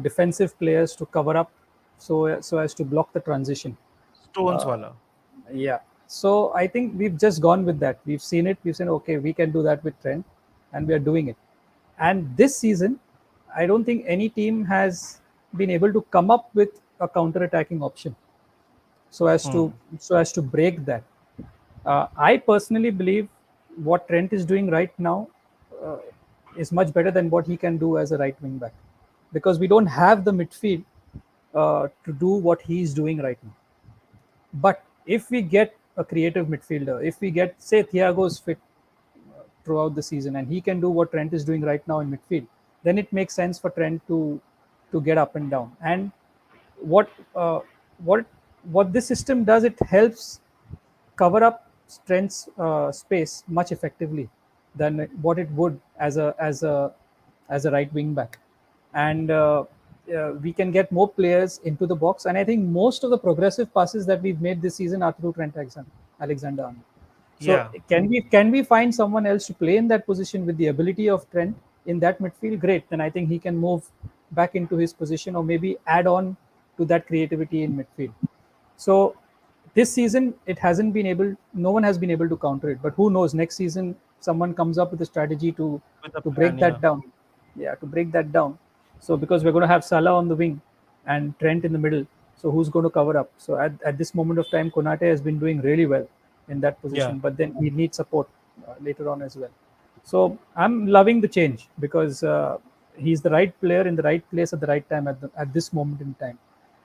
defensive players to cover up, so as to block the transition. Stones Uh, वाला. yeah. So I think we've just gone with that. We've seen it. We've said, okay, we can do that with Trent, and we are doing it. And this season, I don't think any team has been able to come up with a counter-attacking option so as to break that. I personally believe what Trent is doing right now uh, is much better than what he can do as a right wing back, because we don't have the midfield to do what he's doing right now. But if we get a creative midfielder, if we get, say, Thiago's fit throughout the season and he can do what Trent is doing right now in midfield, then it makes sense for Trent to get up and down. And what uh, what what this system does, it helps cover up Trent's space much effectively than what it would as a right wing back. And we can get more players into the box. And I think most of the progressive passes that we've made this season are through Trent Alexander-Arnold. So Yeah. can we find someone else to play in that position with the ability of Trent in that midfield? Great. Then I think he can move back into his position, or maybe add on to that creativity in midfield. So this season it hasn't been able. No one has been able to counter it. But who knows? Next season someone comes up with a strategy to With a to plan, break yeah. that down. Yeah, to break that down. So because we're going to have Salah on the wing and Trent in the middle, so who's going to cover up? So at this moment of time, Konate has been doing really well in that Yeah. position, but then he needs support later on as well. So I'm loving the change because he's the right player in the right place at the right time at this moment in time.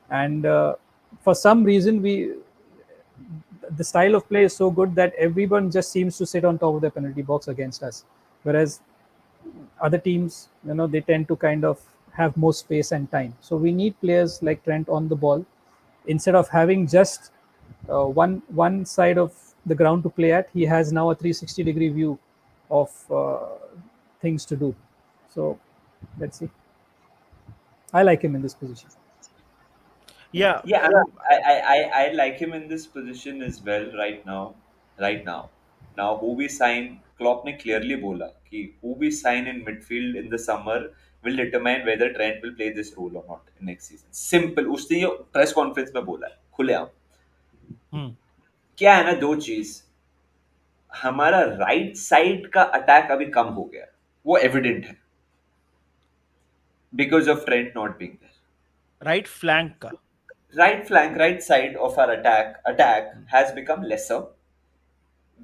And for some reason, the style of play is so good that everyone just seems to sit on top of the penalty box against us, whereas other teams, they tend to kind of have more space and time. So we need players like Trent on the ball instead of having just one side of the ground to play at. He has now a 360-degree view of things to do. So let's see. I like him in this position. Yeah. Yeah, I like him in this position as well right now. Right now, now who we sign? Klopp ने clearly बोला कि who we sign in midfield in the summer will determine whether Trent will play this role or not in next season. Simple. उसने ये press conference में बोला है खुलेआम. Hmm. क्या है ना, दो चीज. हमारा राइट साइड का अटैक अभी कम हो गया, वो एविडेंट है, because of Trent not being there. Right flank का. Right flank, right side of our attack has become lesser.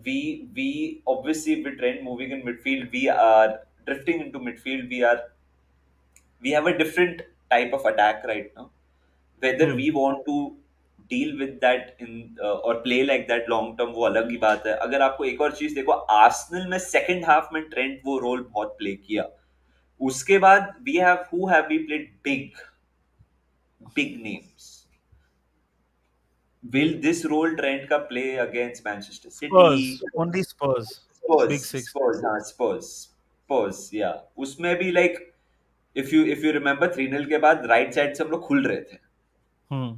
we obviously with Trent moving in midfield, we are drifting into midfield. We have a different type of attack right now. Whether Hmm. we want to deal with that in or play like that long term, वो अलग ही बात है. अगर आपको एक और चीज देखो, आर्सेनल में सेकंड हाफ में ट्रेंट वो रोल बहुत प्ले किया. उसके बाद we have who have we played big names. Will this role Trent का play against Manchester City? Spurs, only Spurs. Spurs, Big Six. Spurs, हाँ Spurs, yeah. उसमें भी like if you remember 3-0 के बाद राइट साइड से हम लोग खुल रहे थे. Hmm.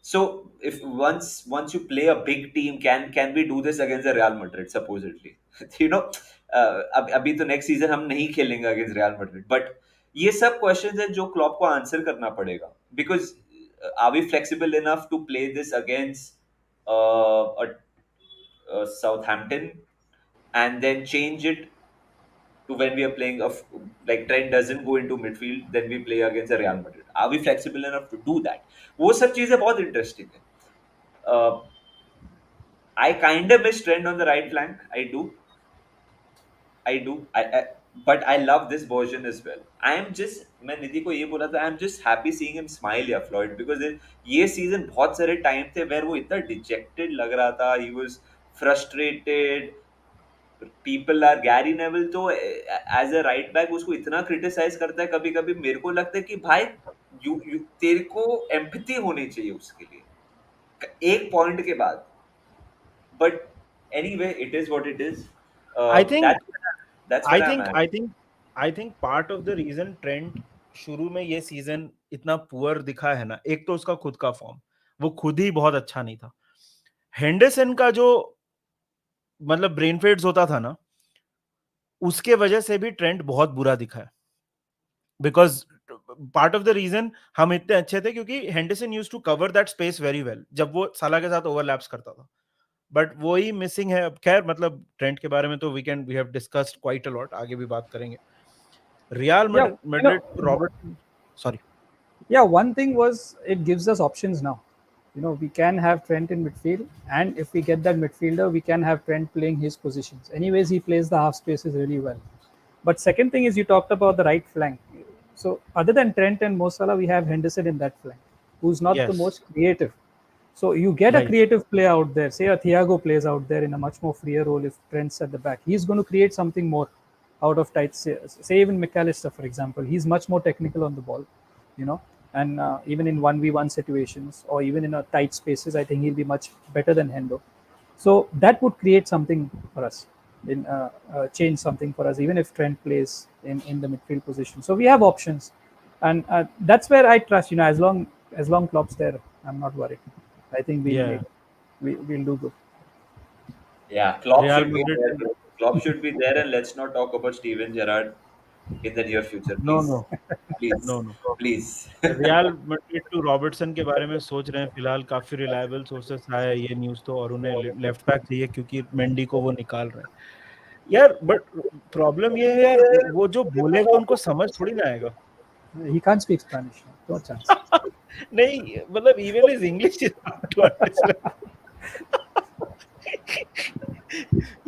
So if once you play a big team, can we do this against the Real Madrid supposedly? you know, अभी तो next season हम नहीं खेलेंगे against Real Madrid, but ये सब questions हैं जो क्लॉप को आंसर करना पड़ेगा. Because are we flexible enough to play this against Southampton and then change it to when we are playing of like Trent doesn't go into midfield, then we play against a Real Madrid. Are we flexible enough to do that? वो सब चीजें बहुत interesting है. I kind of miss Trent on the right flank. I do. But I love this version as well. I am just मैं निधि को ये बोला था. I am just happy seeing him smile या Floyd because ये season बहुत सारे time थे where वो इतना dejected लग रहा था. He was frustrated. People are Gary Neville तो as a right back उसको इतना criticize करता है कभी कभी. मेरे को लगता है कि भाई तेरे को empathy होनी चाहिए उसके लिए एक point के बाद. But anyway, it is what it is. I think, That's I where I'm think, at. I think, I think part of the reason Trent शुरू में ये सीजन इतना पुअर दिखा है ना, एक तो उसका खुद का फॉर्म, वो खुद ही बहुत अच्छा नहीं था. हेंडरसन का जो मतलब ब्रेन फेड्स होता था ना, उसके वजह से भी ट्रेंट बहुत बुरा दिखा है. Because part of the reason हम इतने अच्छे थे क्योंकि Henderson used to cover that space very well जब वो साला के साथ ओवरलैप्स करता था. बट वो ही मिसिंग है. अब खैर मतलब ट्रेंट के बारे में तो we have discussed quite a lot, आगे भी बात करेंगे. Real Yeah, you know, Madrid Robert, sorry. yeah, one thing was it gives us options now. We can have Trent in midfield, and if we get that midfielder, we can have Trent playing his positions. Anyways, he plays the half spaces really well. But second thing is you talked about the right flank. So other than Trent and Mo Salah, we have Henderson in that flank, who's not the yes, most creative. So you get a right. creative player out there. Say a Thiago plays out there in a much more freer role if Trent's at the back. He's going to create something more out of tight. Say even McAllister, for example, he's much more technical on the ball, you know. And even in 1v1 situations or even in a tight spaces, I think he'll be much better than Hendo. So that would create something for us, in change something for us, even if Trent plays in the midfield position. So we have options, and that's where I trust. As long Klopp's there, I'm not worried. I think या we'll do good. Yeah, Klopp real should be Madrid. there. Klopp should be there, and let's not talk about Steven Gerrard in the near future, no please. No Please, no no. please. Real Madrid to Robertson के बारे में सोच रहे हैं फिलहाल. काफी reliable sources आया है ये न्यूज तो, और उन्हें लेफ्ट बैक चाहिए क्योंकि मेंडी को वो निकाल रहे हैं. यार बट प्रॉब्लम ये है यार, वो जो बोलेगा उनको समझ थोड़ी ना आएगा. He can't speak Spanish. No chance. नहीं मतलब even is English is hard to understand.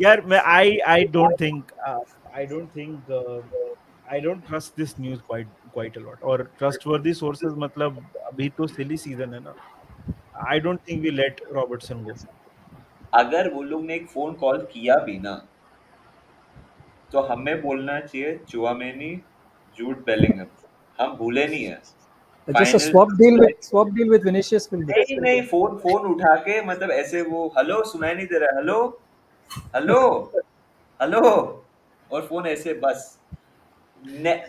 यार मैं I don't trust this news quite a lot. और ट्रस्टवर्दी सोर्सेज मतलब अभी तो सिली सीजन है ना. I don't think we let Robertson go. अगर वो लोग ने एक फोन कॉल किया भी ना, तो हमें बोलना चाहिए चुआमेनी, जूड बेलिंगम. हम भूले नहीं है. Just a final swap deal with Vinicius will do. नहीं नहीं, फोन फोन उठा के मतलब ऐसे वो हेलो सुनाई नहीं दे रहा, हेलो हेलो हेलो, और फोन ऐसे बस.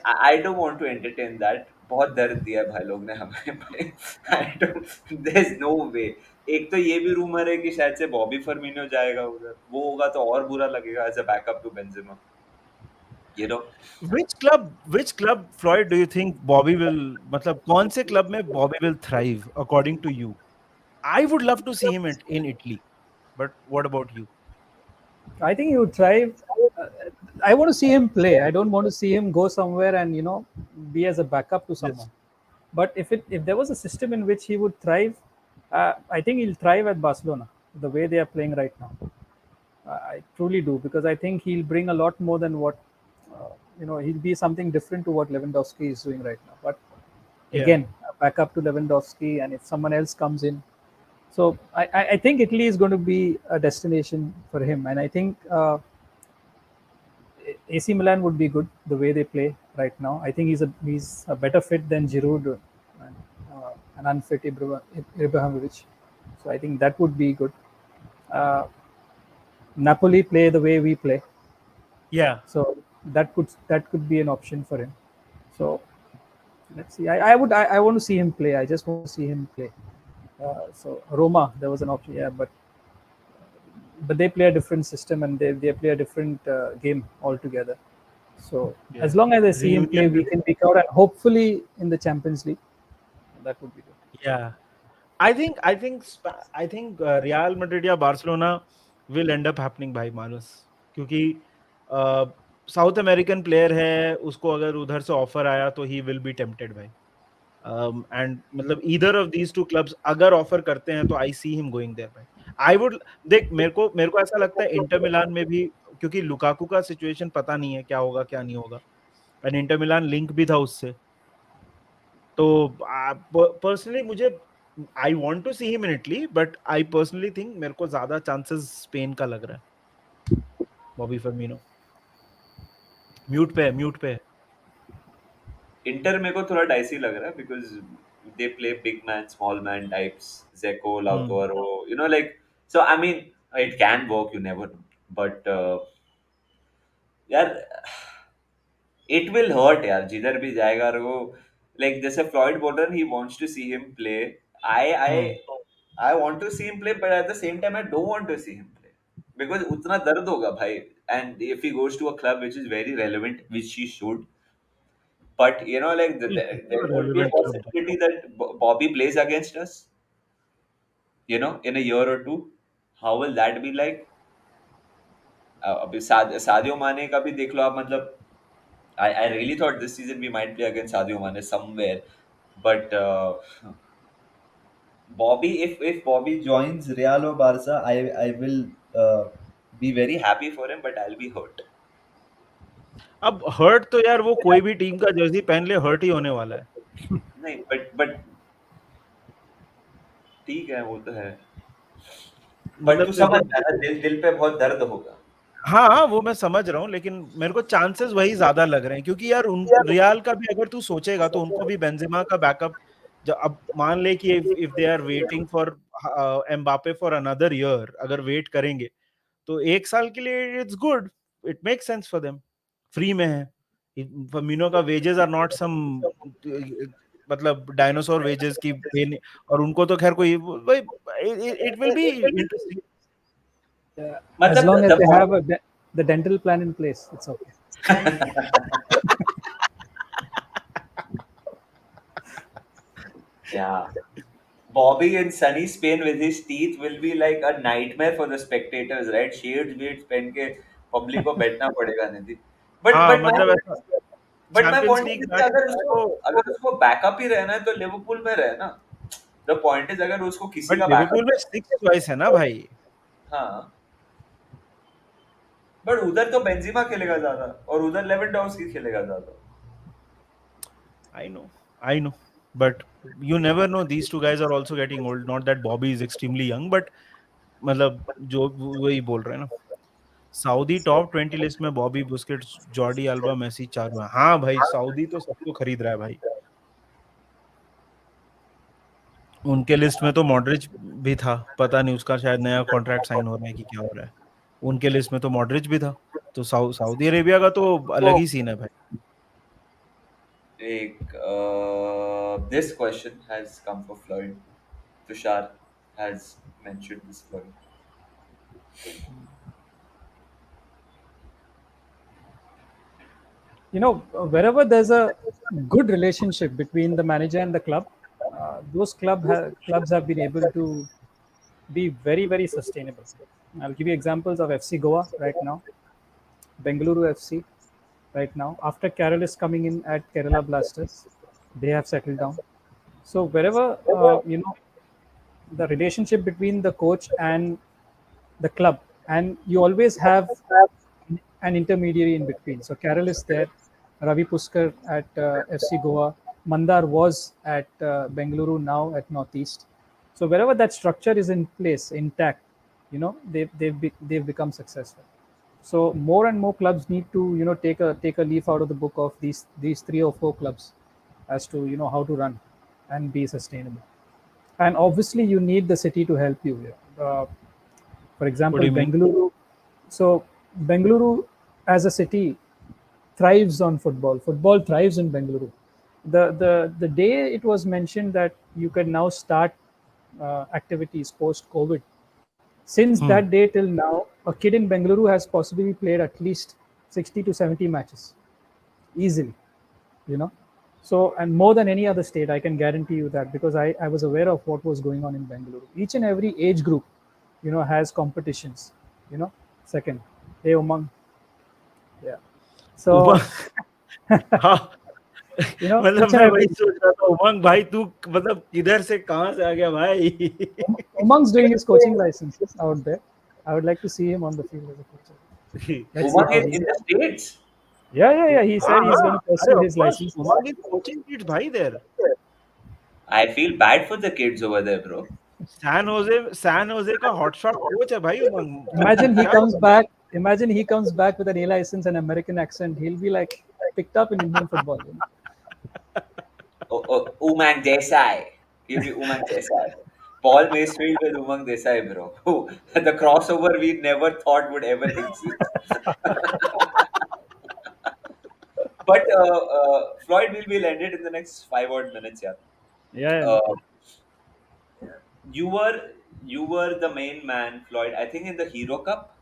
I don't want to entertain that. बहुत दर्द दिया है भाई लोग ने हमें. I don't, there is no way. एक तो ये भी रूमर है कि शायद से बॉबी फर्मिनो जाएगा उधर. वो होगा तो और बुरा लगेगा as a backup to Benzema, you know. Which club Floyd do you think Bobby will, मतलब कौन से क्लब में Bobby will thrive according to you? I would love to see him in Italy, but what about you? I think he would thrive. Uh, I want to see him play. I don't want to see him go somewhere and be as a backup to Yes. someone. But if there was a system in which he would thrive, I think he'll thrive at Barcelona the way they are playing right now. I truly do, because I think he'll bring a lot more than what he'll be something different to what Lewandowski is doing right now. But Yeah, again, back up to Lewandowski, and if someone else comes in, so I think Italy is going to be a destination for him, and I think AC Milan would be good the way they play right now. I think he's a better fit than Giroud and an unfit Ibrahimovic. So I think that would be good. Uh, Napoli play the way we play, yeah, so that could be an option for him. So let's see. I want to see him play. I just want to see him play. So Roma, there was an option, yeah, but they play a different system, and they play a different game altogether. So yeah. as long as I see him play Reunion with week in week out, and hopefully in the Champions League, that would be good. yeah. I think Real Madrid या Barcelona will end up happening भाई मानस क्योंकि south American player है उसको अगर उधर से offer आया तो ही विल बी टेम्प्टेड भाई एंड मतलब either of these two clubs अगर ऑफर करते हैं तो आई सी हिम गोइंग देयर भाई आई वुड देख मेरे को ऐसा लगता है इंटर मिलान में भी क्योंकि लुकाकू का सिचुएशन पता नहीं है क्या होगा क्या नहीं होगा एंड इंटर मिलान लिंक भी था उससे तो पर्सनली मुझे I want to see him in Italy but I personally think मेरे को ज्यादा चांसेस स्पेन का लग रहा है बॉबी फर्मिनो म्यूट पे इंटर मेरे को थोड़ा डाइसी लग रहा है because they play big man small man types Dzeko hmm Lautaro like so I mean it can work you never know but यार इट विल हर्ट यार जिधर भी जाएगा और वो लाइक जैसे फ्लॉइड बोल रहा है he wants to see him play I I hmm I want to see him play but at the same time I don't want to see him play because उतना दर्द होगा भाई and if he goes to a club which is very relevant which he should but like there could be a relevant club possibility that Bobby plays against us in a year or two how will that be like अभी Sadio माने का भी देख लो आप मतलब I really thought this season we might play against Sadio Mane somewhere, but Bobby, if Bobby joins Real or Barca, I will be very happy for him, but I'll be hurt. अब hurt तो यार वो कोई भी team का Jersey पहन ले hurt ही होने वाला है नहीं, but ठीक है वो तो है, but मतलब तू देखो समझ जाना दिल दिल पे बहुत दर्द होगा. हाँ वो मैं समझ रहा हूँ लेकिन मेरे को चांसेस वही ज्यादा लग रहे हैं क्योंकि यार उन रियाल का भी अगर तू सोचेगा तो उनको भी बेंजेमा का बैकअप जब अब मान ले कि if they are waiting for Mbappe for another year अगर वेट करेंगे तो एक साल के लिए it's good it makes sense for them free में है फर्मिनो का वेजेस आर नॉट सम मतलब डायनासोर वेजेस की और उनको तो खैर कोई it will be interesting As मतलब long as the they point. have the dental plan in place, it's okay. Yeah. Bobby in sunny Spain with his teeth will be like a nightmare for the spectators, right? Shades weds पहन के public को बैठना पड़ेगा नहीं. But हाँ but my मतलब ऐसा but my champions point league is कि मैच अगर उसको बैकअप ही रहना है तो लिवरपूल में रहे ना. द पॉइंट इज अगर उसको किसी बट का लिवरपूल बैकअप में सिक्स चॉइस है ना भाई हाँ बट उधर तो बेंजिमा खेलेगा ज्यादा और उधर लेवेंडोव्स्की खेलेगा ज्यादा. I know I know but you never know these two guys are also getting old not that Bobby is extremely young but मतलब जो वही बोल रहे हैं ना सऊदी टॉप 20 लिस्ट में Bobby Busquets Jordi Alba Messi चारों हैं हाँ भाई सऊदी तो सबको खरीद रहा है भाई उनके लिस्ट में तो मॉड्रिच भी था पता नहीं उसका शायद नया कॉन्ट्रैक्ट साइन हो रहा है कि क्या हो रहा है उनके लिस्ट में तो मॉड्रिच भी था तो सऊदी अरेबिया का तो अलग ही सीन है भाई एक this question has come for Floyd. Tushar has mentioned this Floyd. Wherever there's a good relationship between the manager and the club, those clubs have been able to be very, very sustainable. I'll give you examples of FC Goa right now, Bengaluru FC right now. After Carroll is coming in at Kerala Blasters, they have settled down. So wherever the relationship between the coach and the club and you always have an intermediary in between. So Carroll is there, Ravi Puskar at FC Goa, Mandar was at Bengaluru, now at Northeast. So wherever that structure is in place, intact, they've become successful. So more and more clubs need to take a leaf out of the book of these three or four clubs as to how to run and be sustainable. And obviously you need the city to help you here. For What do example, you mean? Bengaluru. So Bengaluru as a city thrives on football. Football thrives in Bengaluru. The day it was mentioned that you can now start activities post COVID, since that Hmm. day till now, a kid in Bengaluru has possibly played at least 60 to 70 matches easily. You know, so and more than any other state, I can guarantee you that because I was aware of what was going on in Bengaluru. Each and every age group, has competitions. You know, second, hey Umang, yeah. Umang So हाँ मतलब each and मैं वही every सोच रहा था उमंग भाई तू मतलब किधर से कहाँ से आ गया भाई Umang's doing his coaching license out there. I would like to see him on the field as a coach. Let's see Umang how is he. in the States. Yeah. He हाँ said he's हाँ going to अरे pursue of his course license. Umang is coaching kids भाई there I feel bad for the kids over there, bro. San Jose का hotshot coach है भाई उमंग Imagine he क्या comes बोल back. Imagine he comes back with an A license and American accent. He'll be like picked up in Indian football. Umang Desai. He'll be Umang Desai. Paul Macefield with Umang Desai, bro. The crossover we never thought would ever exist. But Floyd will be landed in the next 5 odd minutes, yeah. Yeah, no Uh, problem. you were you were the main man, Floyd. I think in the Hero Cup,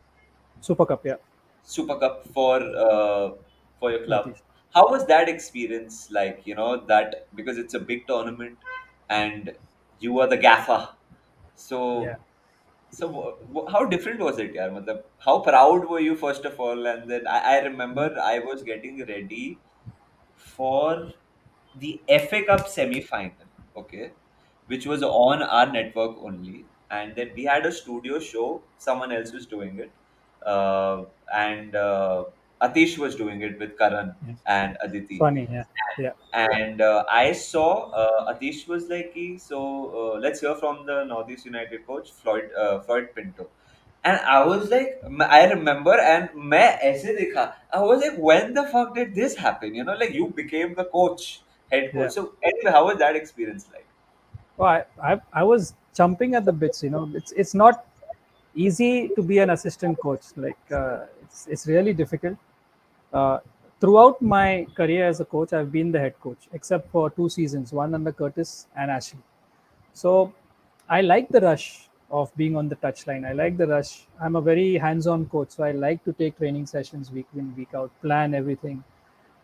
Super Cup, yeah, Super Cup for your club. Northeast. How was that experience like? That because it's a big tournament, and you were the gaffer. Yeah. So how different was it, yaar? Matlab, how proud were you first of all? And then I remember I was getting ready for the FA Cup semi-final, okay, which was on our network only, and then we had a studio show. Someone else was doing it, and Atish was doing it with Karan Yeah. and Aditi. Funny, yeah, yeah, And I saw Atish was like, so let's hear from the Northeast United coach Floyd Pinto. And I was like, I remember, and मैं ऐसे देखा. I was like, when the fuck did this happen? Like you became the coach, head coach. yeah. So anyway, how was that experience like? Oh, I was jumping at the bits. It's not easy to be an assistant coach. Like it's really difficult. Uh, Throughout my career as a coach, I've been the head coach, except for 2 seasons, one under Curtis and Ashley. So I like the rush of being on the touchline. I like the rush. I'm a very hands-on coach, so I like to take training sessions week in, week out, plan everything,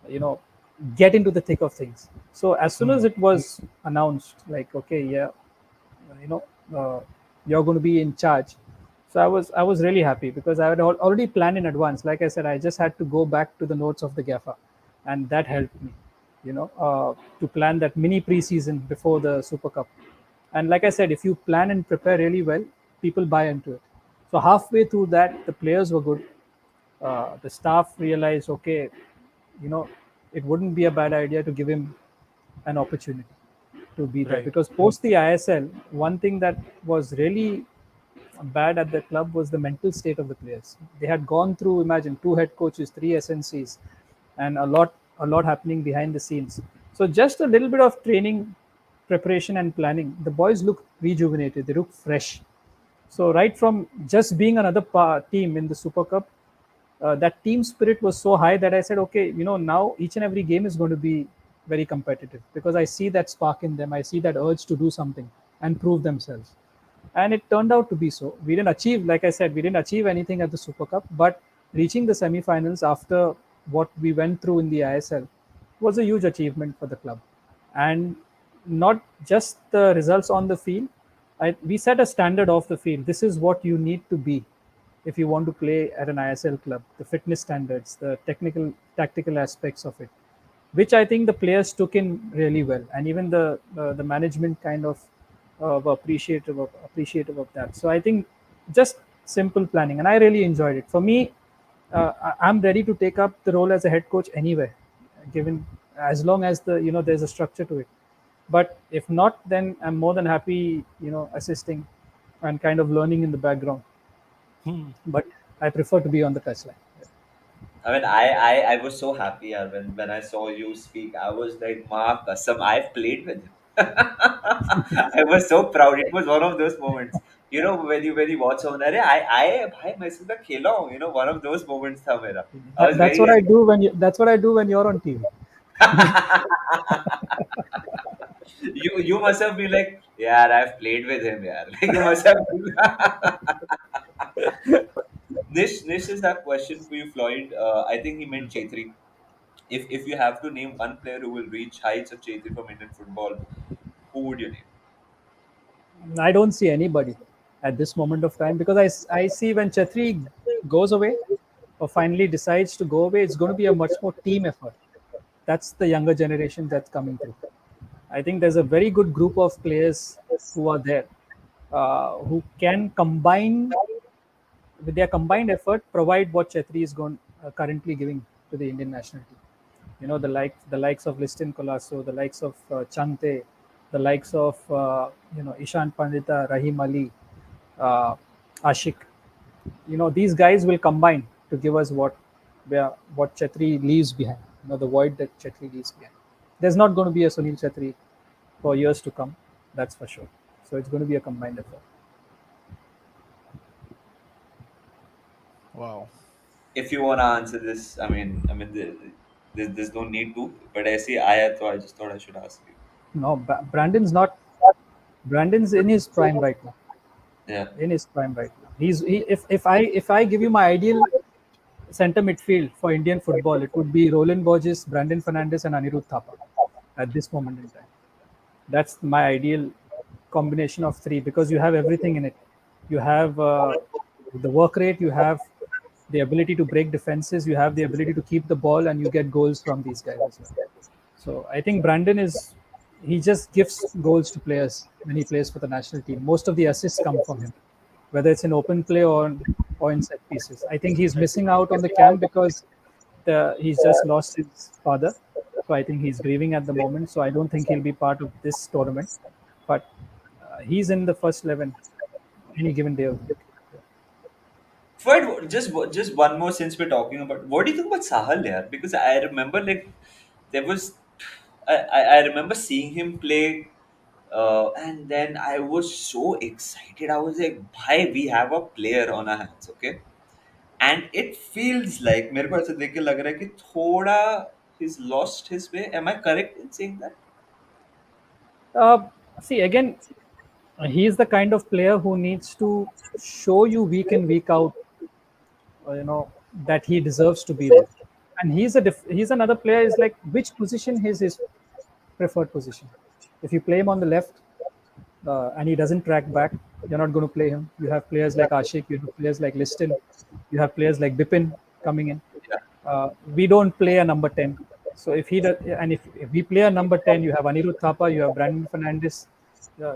you know, get into the thick of things. So as soon as it was announced, like, okay, yeah, you know, uh, you're going to be in charge. So I was really happy because I had already planned in advance. Like I said, I just had to go back to the notes of the GAFA, and that helped me, to plan that mini preseason before the Super Cup. And like I said, if you plan and prepare really well, people buy into it. So halfway through that, the players were good. The staff realized, okay, you know, it wouldn't be a bad idea to give him an opportunity to be there right because post the ISL, one thing that was really bad at the club was the mental state of the players. They had gone through, imagine, two head coaches, three SNCs, and a lot happening behind the scenes. So just a little bit of training, preparation, and planning. The boys look rejuvenated. They look fresh. So right from just being another team in the Super Cup, that team spirit was so high that I said, okay, now each and every game is going to be very competitive because I see that spark in them. I see that urge to do something and prove themselves. And it turned out to be so. We didn't achieve, like I said, we didn't achieve anything at the Super Cup, but reaching the semi-finals after what we went through in the ISL was a huge achievement for the club. And not just the results on the field, we set a standard off the field. This is what you need to be if you want to play at an ISL club, the fitness standards, the technical, tactical aspects of it, which I think the players took in really well, and even the management kind of were appreciative of that. So I think just simple planning, and I really enjoyed it. For me, I'm ready to take up the role as a head coach anywhere, given as long as there's a structure to it. But if not, then I'm more than happy, assisting and kind of learning in the background. Hmm. But I prefer to be on the touchline. I mean, I was so happy when I saw you speak. I was like, Ma Kasam, I've played with him. I was so proud. It was one of those moments. When you watch someone, अरे भाई मैं इसके साथ खेला हूँ. One of those moments था मेरा. I was That's very what I happy. do when you're on TV. You must have been like, yeah, I've played with him, yeah. Like you must have been. Nish is that question for you, Floyd. I think he meant Chetri. If you have to name one player who will reach heights of Chetri from Indian football, who would you name? I don't see anybody at this moment of time, because I see when Chetri goes away or finally decides to go away, it's going to be a much more team effort. That's the younger generation that's coming through. I think there's a very good group of players who are there, who can combine with their combined effort, provide what Chetri is currently giving to the Indian national team. The likes of Liston Colasso, the likes of Chante, the likes of Ishan Pandita, Rahim Ali, uh, Ashik. These guys will combine to give us what Chetri leaves behind. The void that Chetri leaves behind. There's not going to be a Sunil Chetri for years to come. That's for sure. So it's going to be a combined effort. Wow. If you wanna answer this, there's no need to. But I see I thought I just thought I should ask you. No, Brandon's not. Brandon's in his prime right now. Yeah, In his prime right now. If I give you my ideal center midfield for Indian football, it would be Roland Borges, Brandon Fernandes, and Anirudh Thapa at this moment in time. That's my ideal combination of three, because you have everything in it. You have the work rate, you have the ability to break defenses, you have the ability to keep the ball, and you get goals from these guys as well. So I think Brandon he just gives goals to players when he plays for the national team. Most of the assists come from him, whether it's in open play or in set pieces. I think he's missing out on the camp because he's just lost his father. So I think he's grieving at the moment. So I don't think he'll be part of this tournament. But he's in the first 11 any given day of the week. Floyd, just one more since we're talking about. What do you think about Sahal here? Because I remember like there was, I remember seeing him play, and then I was so excited. I was like, "Bhai, we have a player on our hands, okay?" And it feels like मेरे को ऐसे देख के लग रहा है कि थोड़ा he's lost his way. Am I correct in saying that? See, again, he's the kind of player who needs to show you week in, week out, that he deserves to be there. And he's another player. Is like, which position is his preferred position? If you play him on the left, and he doesn't track back, you're not going to play him. You have players like Ashik, you have players like Liston, you have players like Bipin coming in. Yeah, We don't play a number 10. So if he does, and if we play a number 10, you have Anirudh Thapa, you have Brandon Fernandes,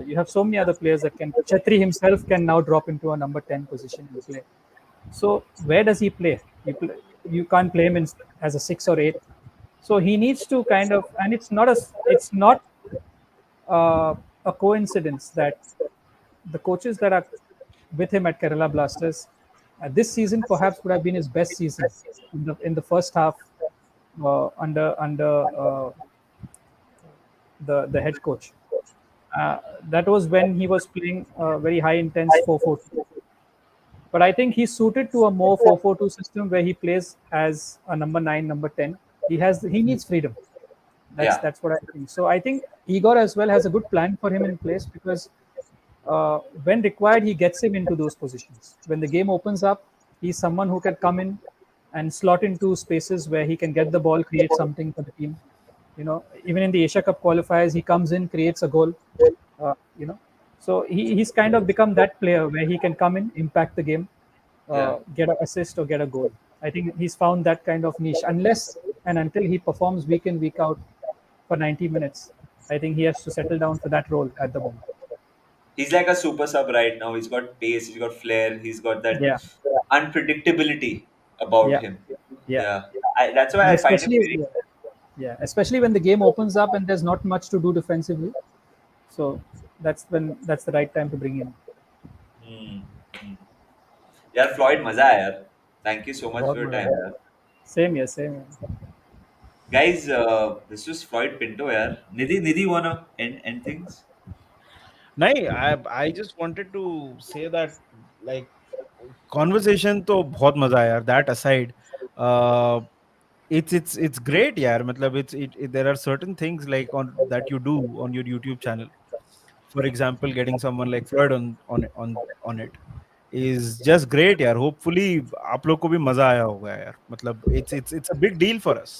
you have so many other players that can. Chetri himself can now drop into a number 10 position and play. So where does he play? You can't play him as a 6 or 8. So he needs to kind of, and it's not a coincidence that the coaches that are with him at Kerala Blasters, this season perhaps would have been his best season in the first half, under the head coach. That was when he was playing very high intense 4-4-2. But I think he's suited to a more 4-4-2 system where he plays as a number 9, number 10. He needs freedom. That's yeah, that's what I think. So I think Igor as well has a good plan for him in place, because when required, he gets him into those positions. When the game opens up, he's someone who can come in and slot into spaces where he can get the ball, create something for the team. Even in the Asia Cup qualifiers, he comes in, creates a goal. Uh, you know, so he's kind of become that player where he can come in, impact the game, yeah. get an assist or get a goal. I think he's found that kind of niche. Unless and until he performs week in, week out for 90 minutes, I think he has to settle down for that role at the moment. He's like a super sub right now. He's got pace, he's got flair, he's got that Yeah, unpredictability about yeah, him. yeah. Yeah, that's why And I find him especially, very. yeah, yeah, especially when the game opens up and there's not much to do defensively. So that's the right time to bring in. Hmm. Hmm. यार Floyd मजा आया यार. Thank you so much बहुत for your मजा time आया. यार. Same here, same here. Guys, this was Floyd Pinto यार. Nidhi wanna end things? नहीं, I just wanted to say that like conversation तो बहुत मजा आया यार. That aside, uh, it's great यार. मतलब there are certain things like on that you do on your YouTube channel. For example, getting someone like Floyd on it is just great यार. Hopefully आप लोग को भी मजा आया होगा यार. मतलब it's a big deal for us.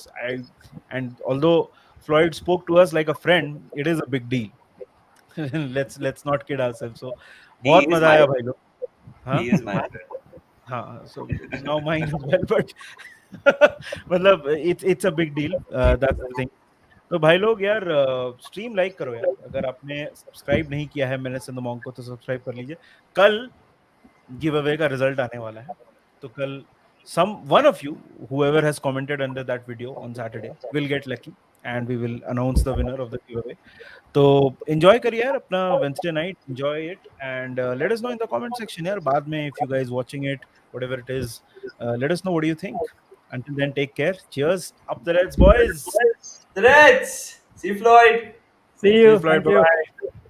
And although Floyd spoke to us like a friend, it is a big deal. Let's not kid ourselves. So He बहुत is मजा my आया friend. भाई लोग. हाँ He is my friend. हाँ. So now mine as well. But मतलब it's a big deal. That's the thing. तो भाई लोग यार, स्ट्रीम लाइक करो यार. अगर आपने सब्सक्राइब नहीं किया है मैंने इन द मॉन्क को, तो सब्सक्राइब कर लीजिए. कल गिव अवे का रिजल्ट आने वाला है. तो कल some one of you, whoever has commented under that video on Saturday, will get lucky and we will announce the winner of the giveaway. तो एंजॉय करिए यार अपना Wednesday night. Enjoy it and let us know in the comment section यार. बाद में if you guys watching it, whatever it is, let us know what do you think. Until then, take care. Cheers. Up the Reds, boys. The Reds. See Floyd. See See you, you. Floyd. Thank Bye you. bye.